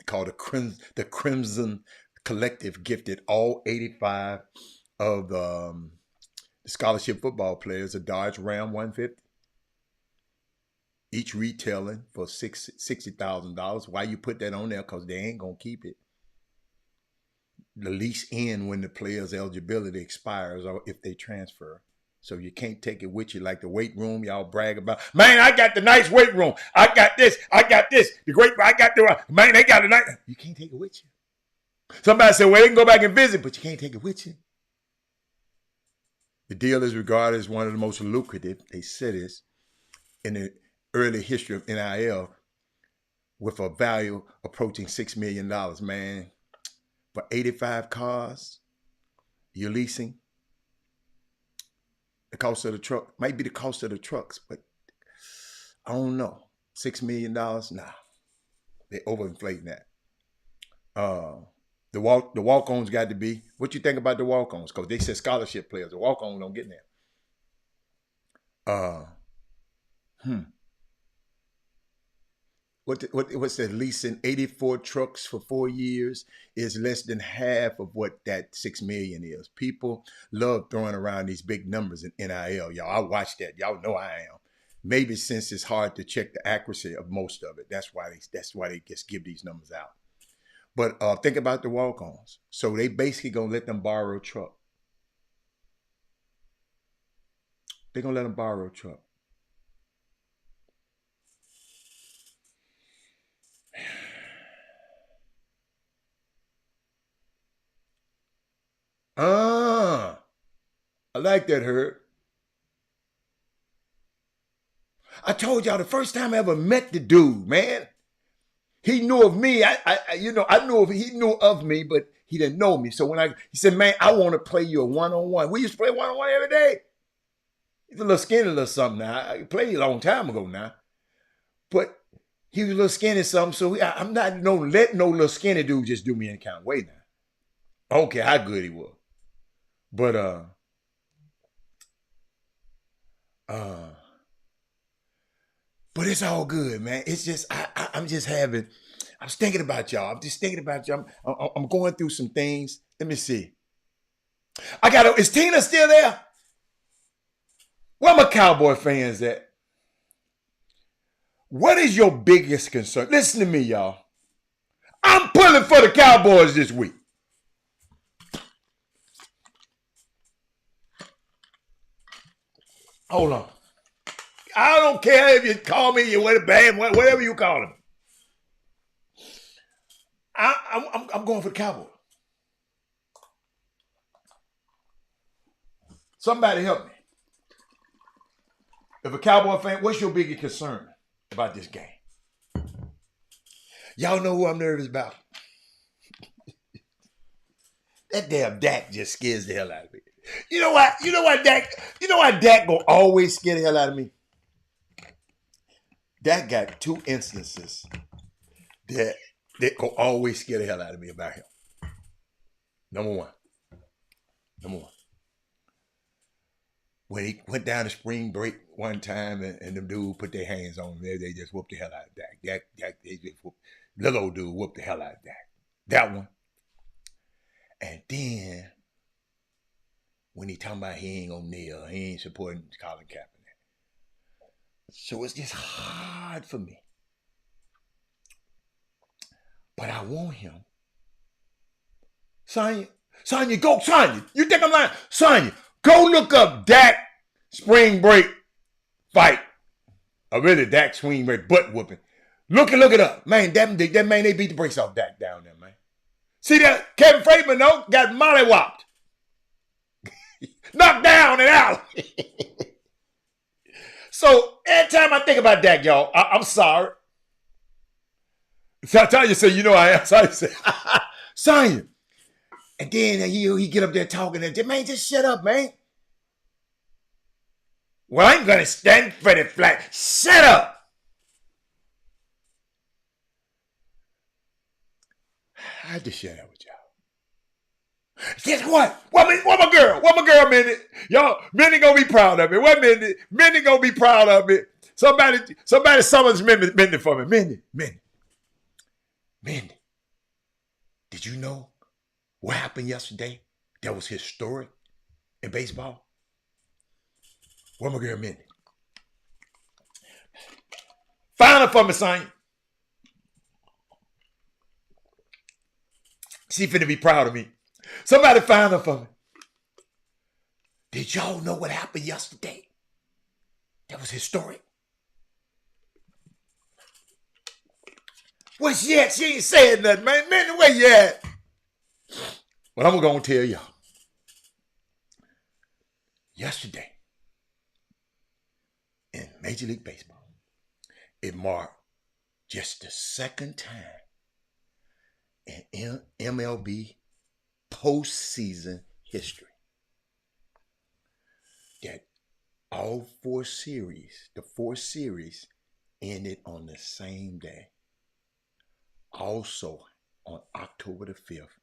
called the Crimson Collective gifted all 85 of the scholarship football players a Dodge Ram 150. Each retailing for $60,000. Why you put that on there? Because they ain't going to keep it. The lease end when the player's eligibility expires or if they transfer. So you can't take it with you like the weight room y'all brag about. Man, I got the nice weight room. I got this. I got this. I got the, man, they got a nice. You can't take it with you. Somebody said, well, they can go back and visit, but you can't take it with you. The deal is regarded as one of the most lucrative, they said this, in the early history of NIL with a value approaching $6 million, man. For 85 cars, you're leasing. The cost of the truck might be the cost of the trucks, but I don't know. $6 million? Nah, they overinflating that. The walk-ons got to be. What you think about the walk-ons? Because they said scholarship players. The walk-ons don't get in there. What's that? Leasing 84 trucks for 4 years is less than half of what that $6 million is. People love throwing around these big numbers in NIL. Y'all, I watch that. Y'all know I am. Maybe since it's hard to check the accuracy of most of it, that's why they just give these numbers out. But think about the walk-ons. So they basically gonna let them borrow a truck. They're gonna let them borrow a truck. I like that, Herb. I told y'all the first time I ever met the dude, man. He knew of me. He knew of me, but he didn't know me. So he said, man, I want to play you a one-on-one. We used to play one-on-one every day. He's a little skinny, a little something now. I played a long time ago now. But he was a little skinny something, so I'm not letting no little skinny dude just do me any kind of way now. I don't care how good he was. But but it's all good, man. It's just I was thinking about y'all. I'm just thinking about y'all. I'm going through some things. Let me see. Is Tina still there? Where my Cowboy fans at? What is your biggest concern? Listen to me, y'all. I'm pulling for the Cowboys this week. Hold on. I don't care if you call me you went bad, whatever you call him. I'm going for the Cowboys. Somebody help me. If a Cowboy fan, what's your biggest concern about this game? Y'all know who I'm nervous about? That damn Dak just scares the hell out of me. You know what? Dak gonna always scare the hell out of me? Dak got two instances that gonna always scare the hell out of me about him. Number one. When he went down to spring break one time and the dude put their hands on him, they just whooped the hell out of Dak. Little old dude whooped the hell out of Dak. That one. And then when he talking about he ain't gonna kneel, he ain't supporting Colin Kaepernick. So it's just hard for me. But I want him. Sonya, go, Sonya. You think I'm lying? Sonya, go look up Dak spring break fight. Or really Dak spring break butt whooping. Look it up. Man, that man, they beat the brakes off Dak down there, man. See that? Kevin Freeman, though, got mollywopped. Knocked down and out. So every time I think about Dak, y'all, I'm sorry. So I tell you, say, you know I am. So I say, Sonya. And then he get up there talking and man, just shut up, man. Well, I ain't gonna stand for the flag. Shut up. I had to share that with y'all. Guess what? What my girl? What my girl, Mindy? Y'all, Mindy gonna be proud of me. What Mindy? Mindy gonna be proud of me. Somebody summons Mindy for me. Mindy. Did you know what happened yesterday that was historic in baseball? What my girl, Mindy? Find her for me, son. She finna be proud of me. Somebody find her for me. Did y'all know what happened yesterday? That was historic. Where's she at? She ain't saying nothing, man. Man, where you at? Well, I'm gonna tell y'all. Yesterday, in Major League Baseball, it marked just the second time in MLB postseason history that all the four series ended on the same day. Also on October the 5th,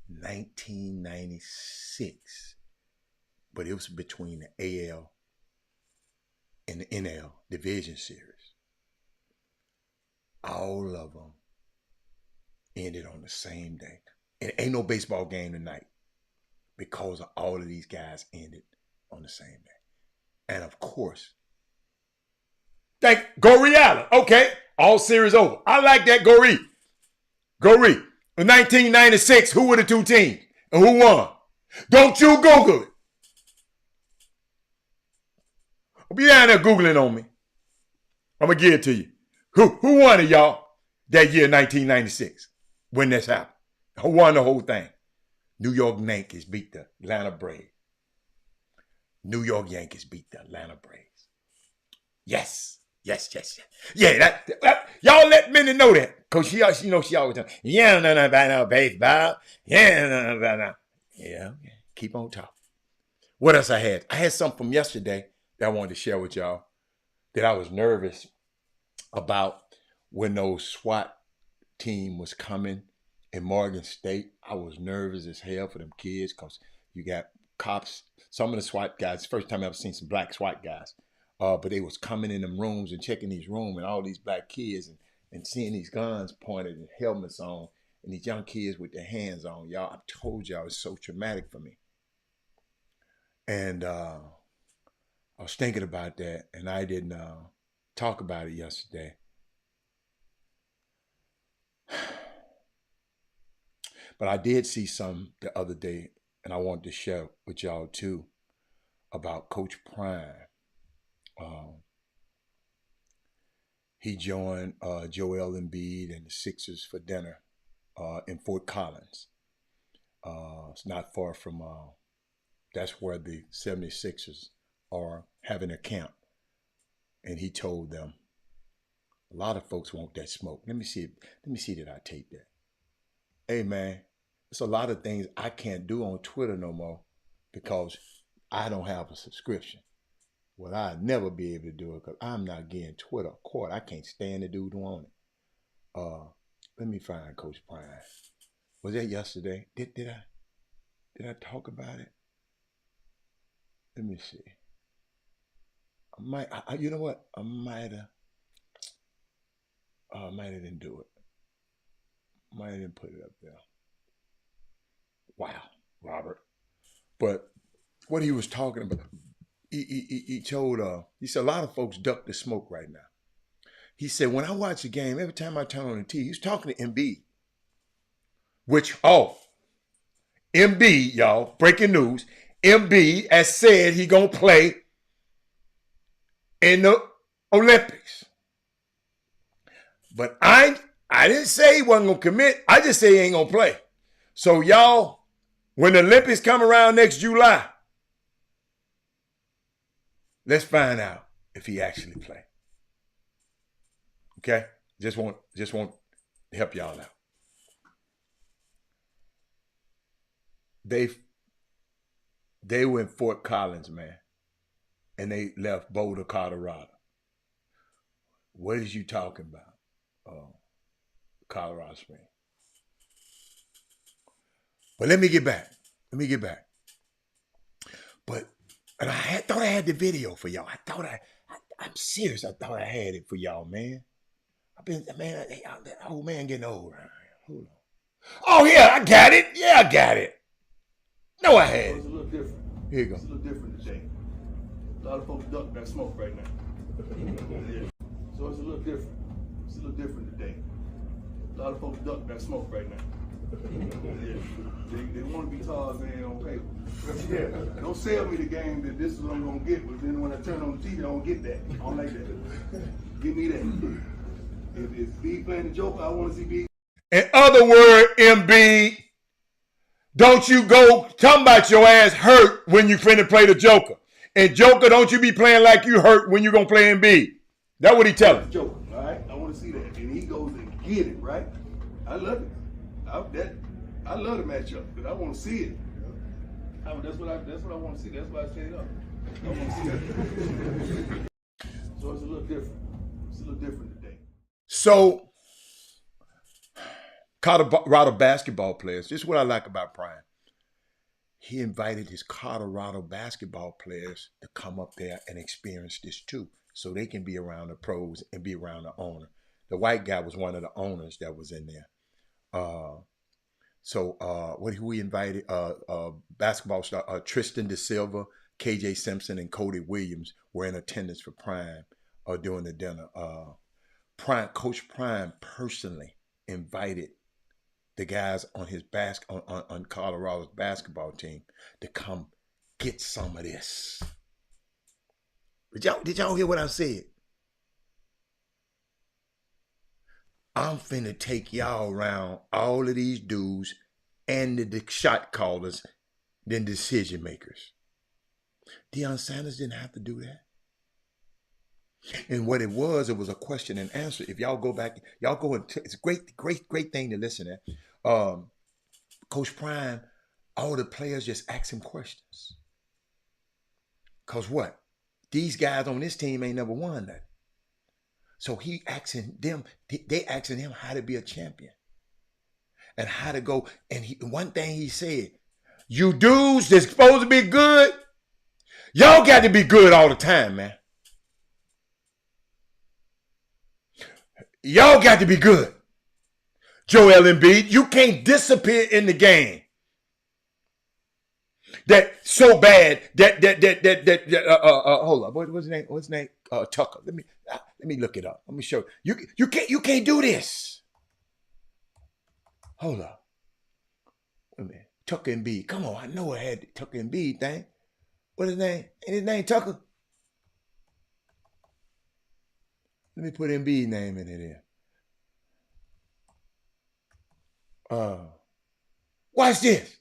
1996. But it was between the AL and the NL division series. All of them ended on the same day. And ain't no baseball game tonight because of all of these guys ended on the same day. And of course, Goree Allen. Okay, all series over. I like that, Goree. In 1996, who were the two teams? And who won? Don't you Google it. Be down there Googling on me. I'm going to give it to you. Who won it, y'all, that year, 1996, when this happened? Who won the whole thing? New York Yankees beat the Atlanta Braves. Yes. Yes. Yeah, that y'all let Minnie know that. Cause she always tell me, yeah, no, about no baseball. Yeah, no, about no. Yeah, keep on talking. What else I had? I had something from yesterday that I wanted to share with y'all that I was nervous about when those SWAT team was coming in Morgan State. I was nervous as hell for them kids because you got cops. Some of the SWAT guys, first time I ever seen some black SWAT guys. But they was coming in them rooms and checking these rooms and all these black kids and seeing these guns pointed and helmets on and these young kids with their hands on. Y'all, I told y'all it's so traumatic for me. And I was thinking about that and I didn't talk about it yesterday. But I did see some the other day and I wanted to share with y'all too about Coach Prime. He joined Joel Embiid and the Sixers for dinner in Fort Collins. It's not far from, that's where the 76ers are having a camp. And he told them, a lot of folks want that smoke. Let me see that I tape that. Hey man, there's a lot of things I can't do on Twitter no more because I don't have a subscription. Well, I'll never be able to do it because I'm not getting Twitter caught. I can't stand the dude who on it. Let me find Coach Prime. Was that yesterday? Did I talk about it? Let me see. You know what? I might have didn't do it. Might have didn't put it up there. Wow, Robert. But what he was talking about, he told, he said a lot of folks duck the smoke right now. He said, when I watch a game, every time I turn on the TV, he's talking to Embiid. Embiid, y'all, breaking news, Embiid has said he gonna play in the Olympics. But I didn't say he wasn't gonna commit. I just say he ain't gonna play. So y'all, when the Olympics come around next July, let's find out if he actually play. Okay? Just want to help y'all out. They were in Fort Collins, man. And they left Boulder, Colorado. What is you talking about? Colorado Springs. But let me get back. But and thought I had the video for y'all. I'm serious. I thought I had it for y'all, man. That old man getting old right here. Hold on. Oh yeah, I got it. Yeah, I got it. No, I had it. It's a little different. Here you go. It's a little different today. A lot of folks duck that smoke right now. Yeah. So it's a little different. It's a little different today. A lot of folks duck that smoke right now. Yeah. They want to be Tarzan on paper. Yeah. Don't sell me the game that this is what I'm going to get, but then when I turn on the TV, I don't get that. I don't like that. Give me that. If B playing the Joker, I want to see B. In other words, Embiid, don't you go talking about your ass hurt when you finna play the Joker. And Joker, don't you be playing like you hurt when you gonna play Embiid. That's what he telling. Joker, all right? I want to see that. And he goes and get it, right? I love it. I love the matchup, but I want to see it. That's what I want to see. That's why I set it up. I want to see that. So it's a little different. It's a little different today. So, Colorado basketball players, this is what I like about Prime. He invited his Colorado basketball players to come up there and experience this too, so they can be around the pros and be around the owner. The white guy was one of the owners that was in there. Who he invited? Basketball star Tristan Da Silva, KJ Simpson, and Cody Williams were in attendance for Prime during the dinner. Coach Prime personally invited the guys on his on Colorado's basketball team to come get some of this. Did y'all hear what I said? I'm finna take y'all around all of these dudes and the shot callers, then decision makers. Deion Sanders didn't have to do that. And what it was a question and answer. If y'all go back, y'all go and it's a great thing to listen at. Coach Prime, all the players just ask him questions. Cause what? These guys on this team ain't never won that. So he asking them, they asking him how to be a champion. And how to go. And one thing he said, you dudes that's supposed to be good, y'all got to be good all the time, man. Y'all got to be good. Joel Embiid, you can't disappear in the game. That so bad that hold on. What's his name? What's his name? Tucker. Let me look it up. Let me show you. You can't do this. Hold up. Wait a minute. Tucker Embiid. Come on, I know I had the Tucker Embiid thing. What's his name? Ain't his name Tucker? Let me put Embiid name in it there. Watch this.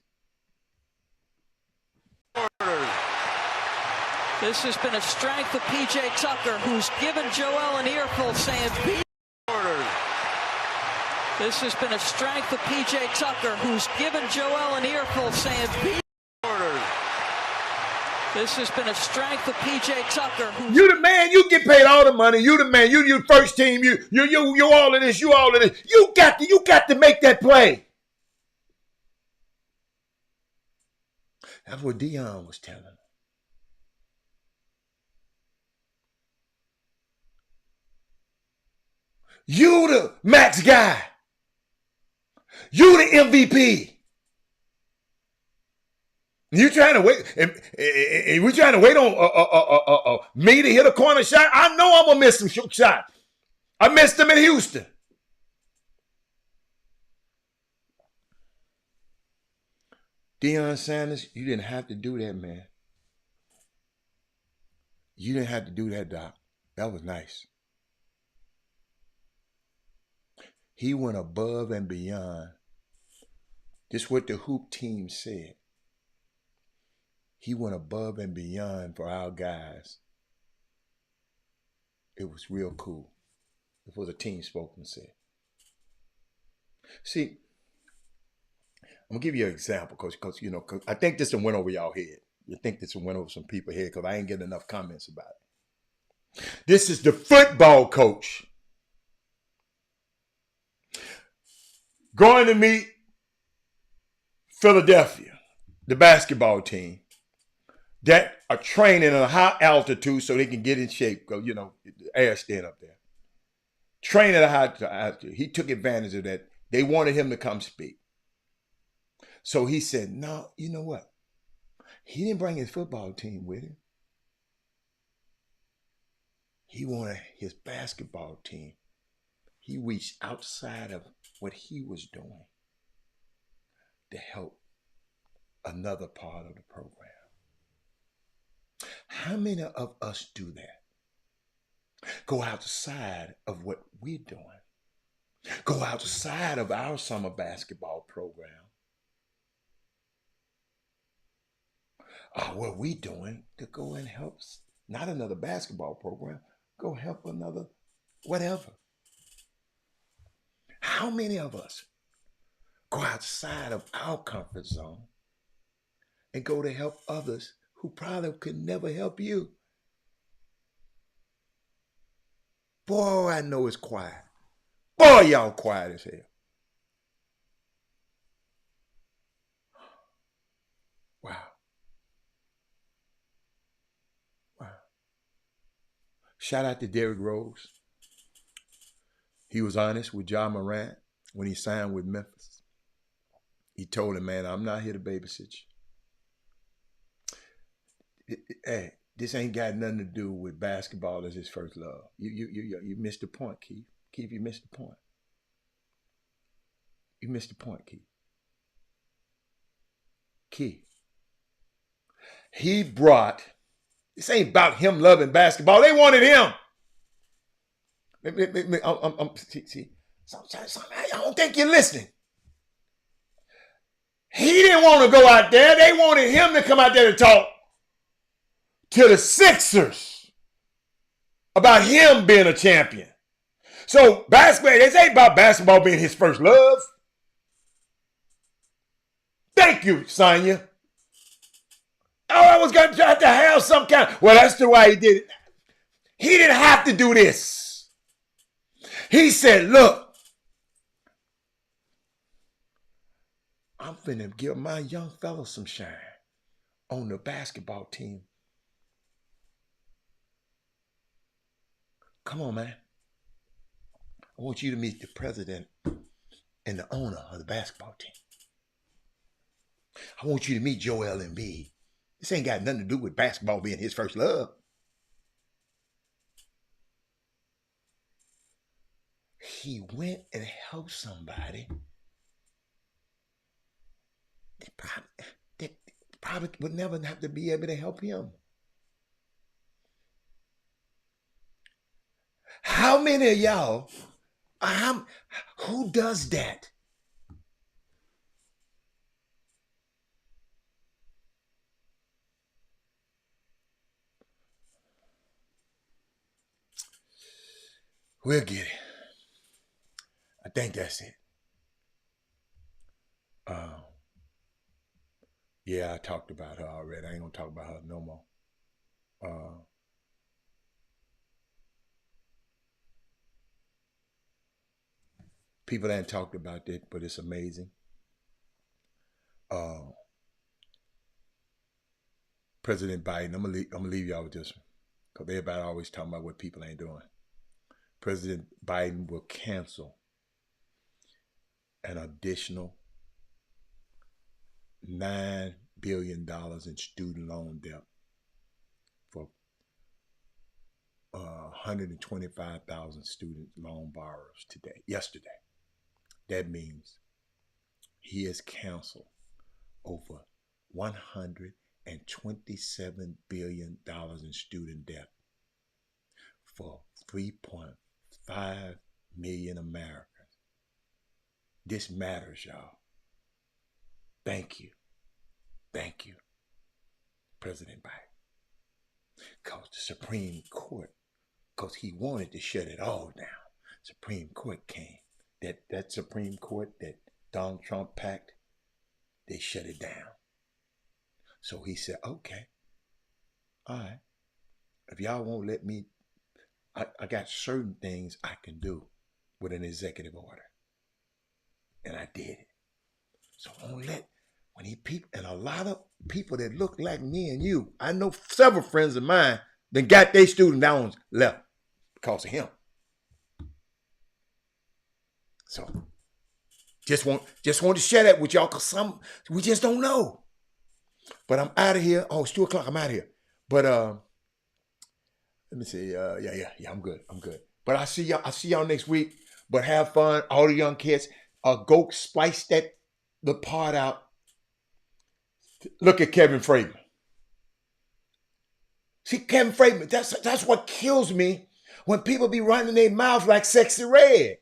This has been a strength of P.J. Tucker, who's given Joel an earful saying, be ordered. This has been a strength of P.J. Tucker, who's given Joel an earful saying, be ordered. This has been a strength of P.J. Tucker. You the man. You get paid all the money. You the man. You first team. You all of this. You all of this. You got to make that play. That's what Dion was telling him. You the max guy. You the MVP. You trying to wait? And we trying to wait on me to hit a corner shot? I know I'm gonna miss some shots. I missed them in Houston. Deion Sanders, you didn't have to do that, man. You didn't have to do that, Doc. That was nice. He went above and beyond. This is what the hoop team said. He went above and beyond for our guys. It was real cool. It was a team spokesman said. See, I'm gonna give you an example, because you know, I think this one went over y'all head. You think this one went over some people's head because I ain't getting enough comments about it. This is the football coach going to meet Philadelphia, the basketball team that are training at a high altitude so they can get in shape. Because, you know, the air stand up there. Training at a high altitude. He took advantage of that. They wanted him to come speak. So he said, no, you know what? He didn't bring his football team with him. He wanted his basketball team. He reached outside of what he was doing to help another part of the program. How many of us do that? Go outside of what we're doing. Go outside of our summer basketball program. What we doing to go and help, not another basketball program, go help another whatever. How many of us go outside of our comfort zone and go to help others who probably could never help you? Boy, I know it's quiet. Boy, y'all quiet as hell. Wow. Wow. Shout out to Derrick Rose. He was honest with John Morant when he signed with Memphis. He told him, man, I'm not here to babysit you. Hey, this ain't got nothing to do with basketball as his first love. You missed the point, Keith. Keith, you missed the point. You missed the point, Keith. Keith. He brought, this ain't about him loving basketball. They wanted him. See, I don't think you're listening. He didn't want to go out there. They wanted him to come out there to talk to the Sixers about him being a champion. So basketball, this ain't about basketball being his first love. Thank you, Sonya. Oh, I was going to try to have some kind. Well, that's the way he did it. He didn't have to do this. He said, look, I'm finna give my young fella some shine on the basketball team. Come on, man. I want you to meet the president and the owner of the basketball team. I want you to meet Joel Embiid. This ain't got nothing to do with basketball being his first love. He went and helped somebody that probably would never have to be able to help him. How many of y'all, who does that? We'll get it. I think that's it. Yeah, I talked about her already. I ain't gonna talk about her no more. People haven't talked about it, but it's amazing. President Biden, I'm gonna leave y'all with this one, because everybody always talking about what people ain't doing. President Biden will cancel an additional $9 billion in student loan debt for 125,000 student loan borrowers yesterday. That means he has canceled over $127 billion in student debt for 3.5 million Americans. This matters, y'all. Thank you. Thank you, President Biden. Because the Supreme Court, because he wanted to shut it all down, Supreme Court came. That Supreme Court that Donald Trump packed, they shut it down. So he said, okay, all right, if y'all won't let me, I got certain things I can do with an executive order. And I did it. So don't let, and a lot of people that look like me and you, I know several friends of mine that got their student loans left because of him. So just want to share that with y'all, because we just don't know. But I'm out of here. Oh, it's 2:00. I'm out of here. But let me see. Yeah, I'm good. But I see y'all next week. But have fun, all the young kids. Go splice the part out. Look at Kevin Freeman. See, Kevin Freeman, that's what kills me when people be running their mouth like Sexy Red.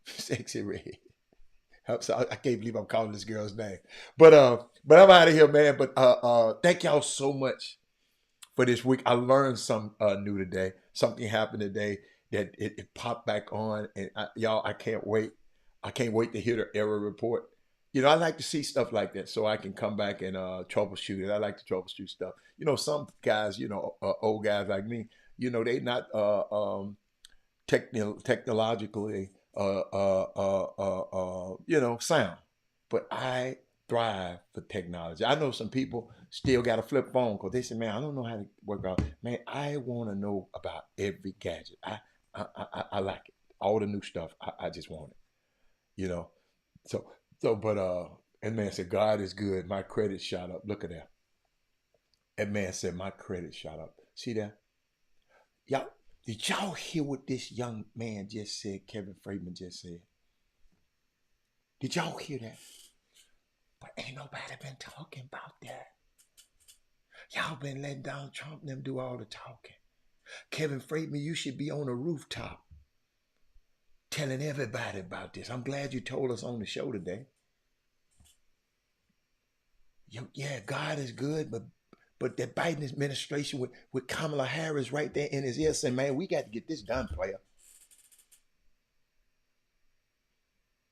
Sexy Red. I'm sorry, I can't believe I'm calling this girl's name. But I'm out of here, man. But thank y'all so much for this week. I learned something new today. Something happened today that it popped back on. And y'all, I can't wait. I can't wait to hear the error report. You know, I like to see stuff like that so I can come back and troubleshoot it. I like to troubleshoot stuff. You know, some guys, old guys like me, they not technologically sound. But I thrive for technology. I know some people still got a flip phone because they say, man, I don't know how to work out. Man, I want to know about every gadget. I like it. All the new stuff. I just want it. But that man said, God is good. My credit shot up. Look at that. That man said, my credit shot up. See that? Y'all, did y'all hear what this young man just said? Kevin Freeman just said. Did y'all hear that? But ain't nobody been talking about that. Y'all been letting Donald Trump and them do all the talking. Kevin Freeman, you should be on a rooftop telling everybody about this. I'm glad you told us on the show today. Yeah, God is good, but But that Biden administration with Kamala Harris right there in his ear saying, man, we got to get this done, player.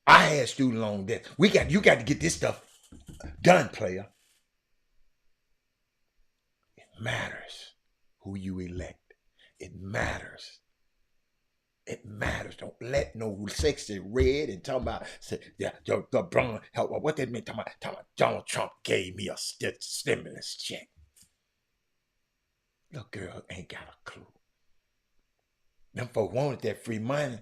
I had student loan debt. You got to get this stuff done, player. It matters who you elect. It matters. It matters. Don't let no sexy red and talk about, say, yeah, what that mean? Talking about Donald Trump gave me a stimulus check. Little girl ain't got a clue. Them folk wanted that free money.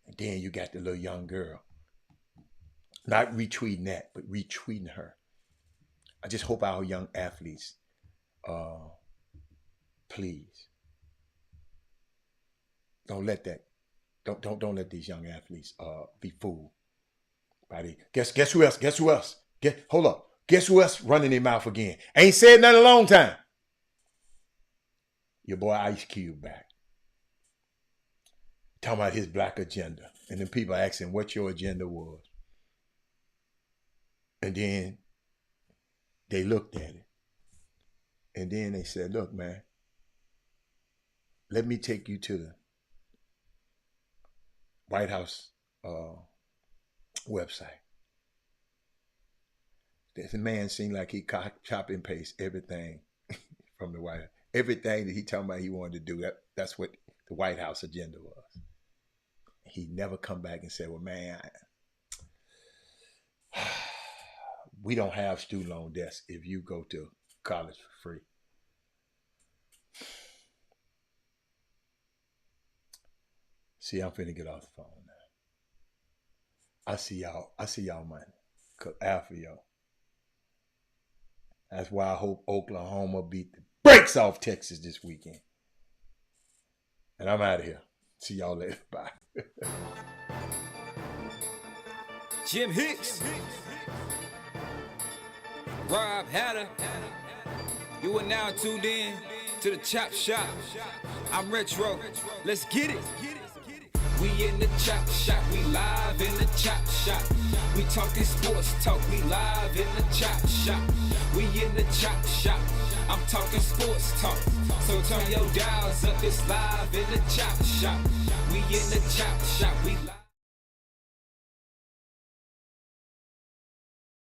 And then you got the little young girl. Not retweeting that, but retweeting her. I just hope our young athletes, please, don't let that, don't let these young athletes be fooled by the, guess who else? Hold up. Guess who else running their mouth again? Ain't said nothing in a long time. Your boy Ice Cube back. Talking about his black agenda. And then people asking what your agenda was. And then they looked at it. And then they said, look, man, let me take you to the White House website. This man seemed like he chop and paste everything from the White House. Everything that he talking about he wanted to do, that's what the White House agenda was. He never come back and said, well, man, we don't have student loan debts if you go to college for free. See, I'm finna get off the phone now. I see y'all money. Cause after y'all. That's why I hope Oklahoma beat the brakes off Texas this weekend. And I'm out of here. See y'all later. Bye. Jim Hicks. Rob Hatter. You are now tuned in to the Chop Shop. I'm Retro. Let's get it. We in the Chop Shop. We live in the Chop Shop. We talking sports talk. We live in the Chop Shop. We in the Chop Shop. I'm talking sports talk. So turn your dials up. It's live in the Chop Shop. We in the Chop Shop. We live.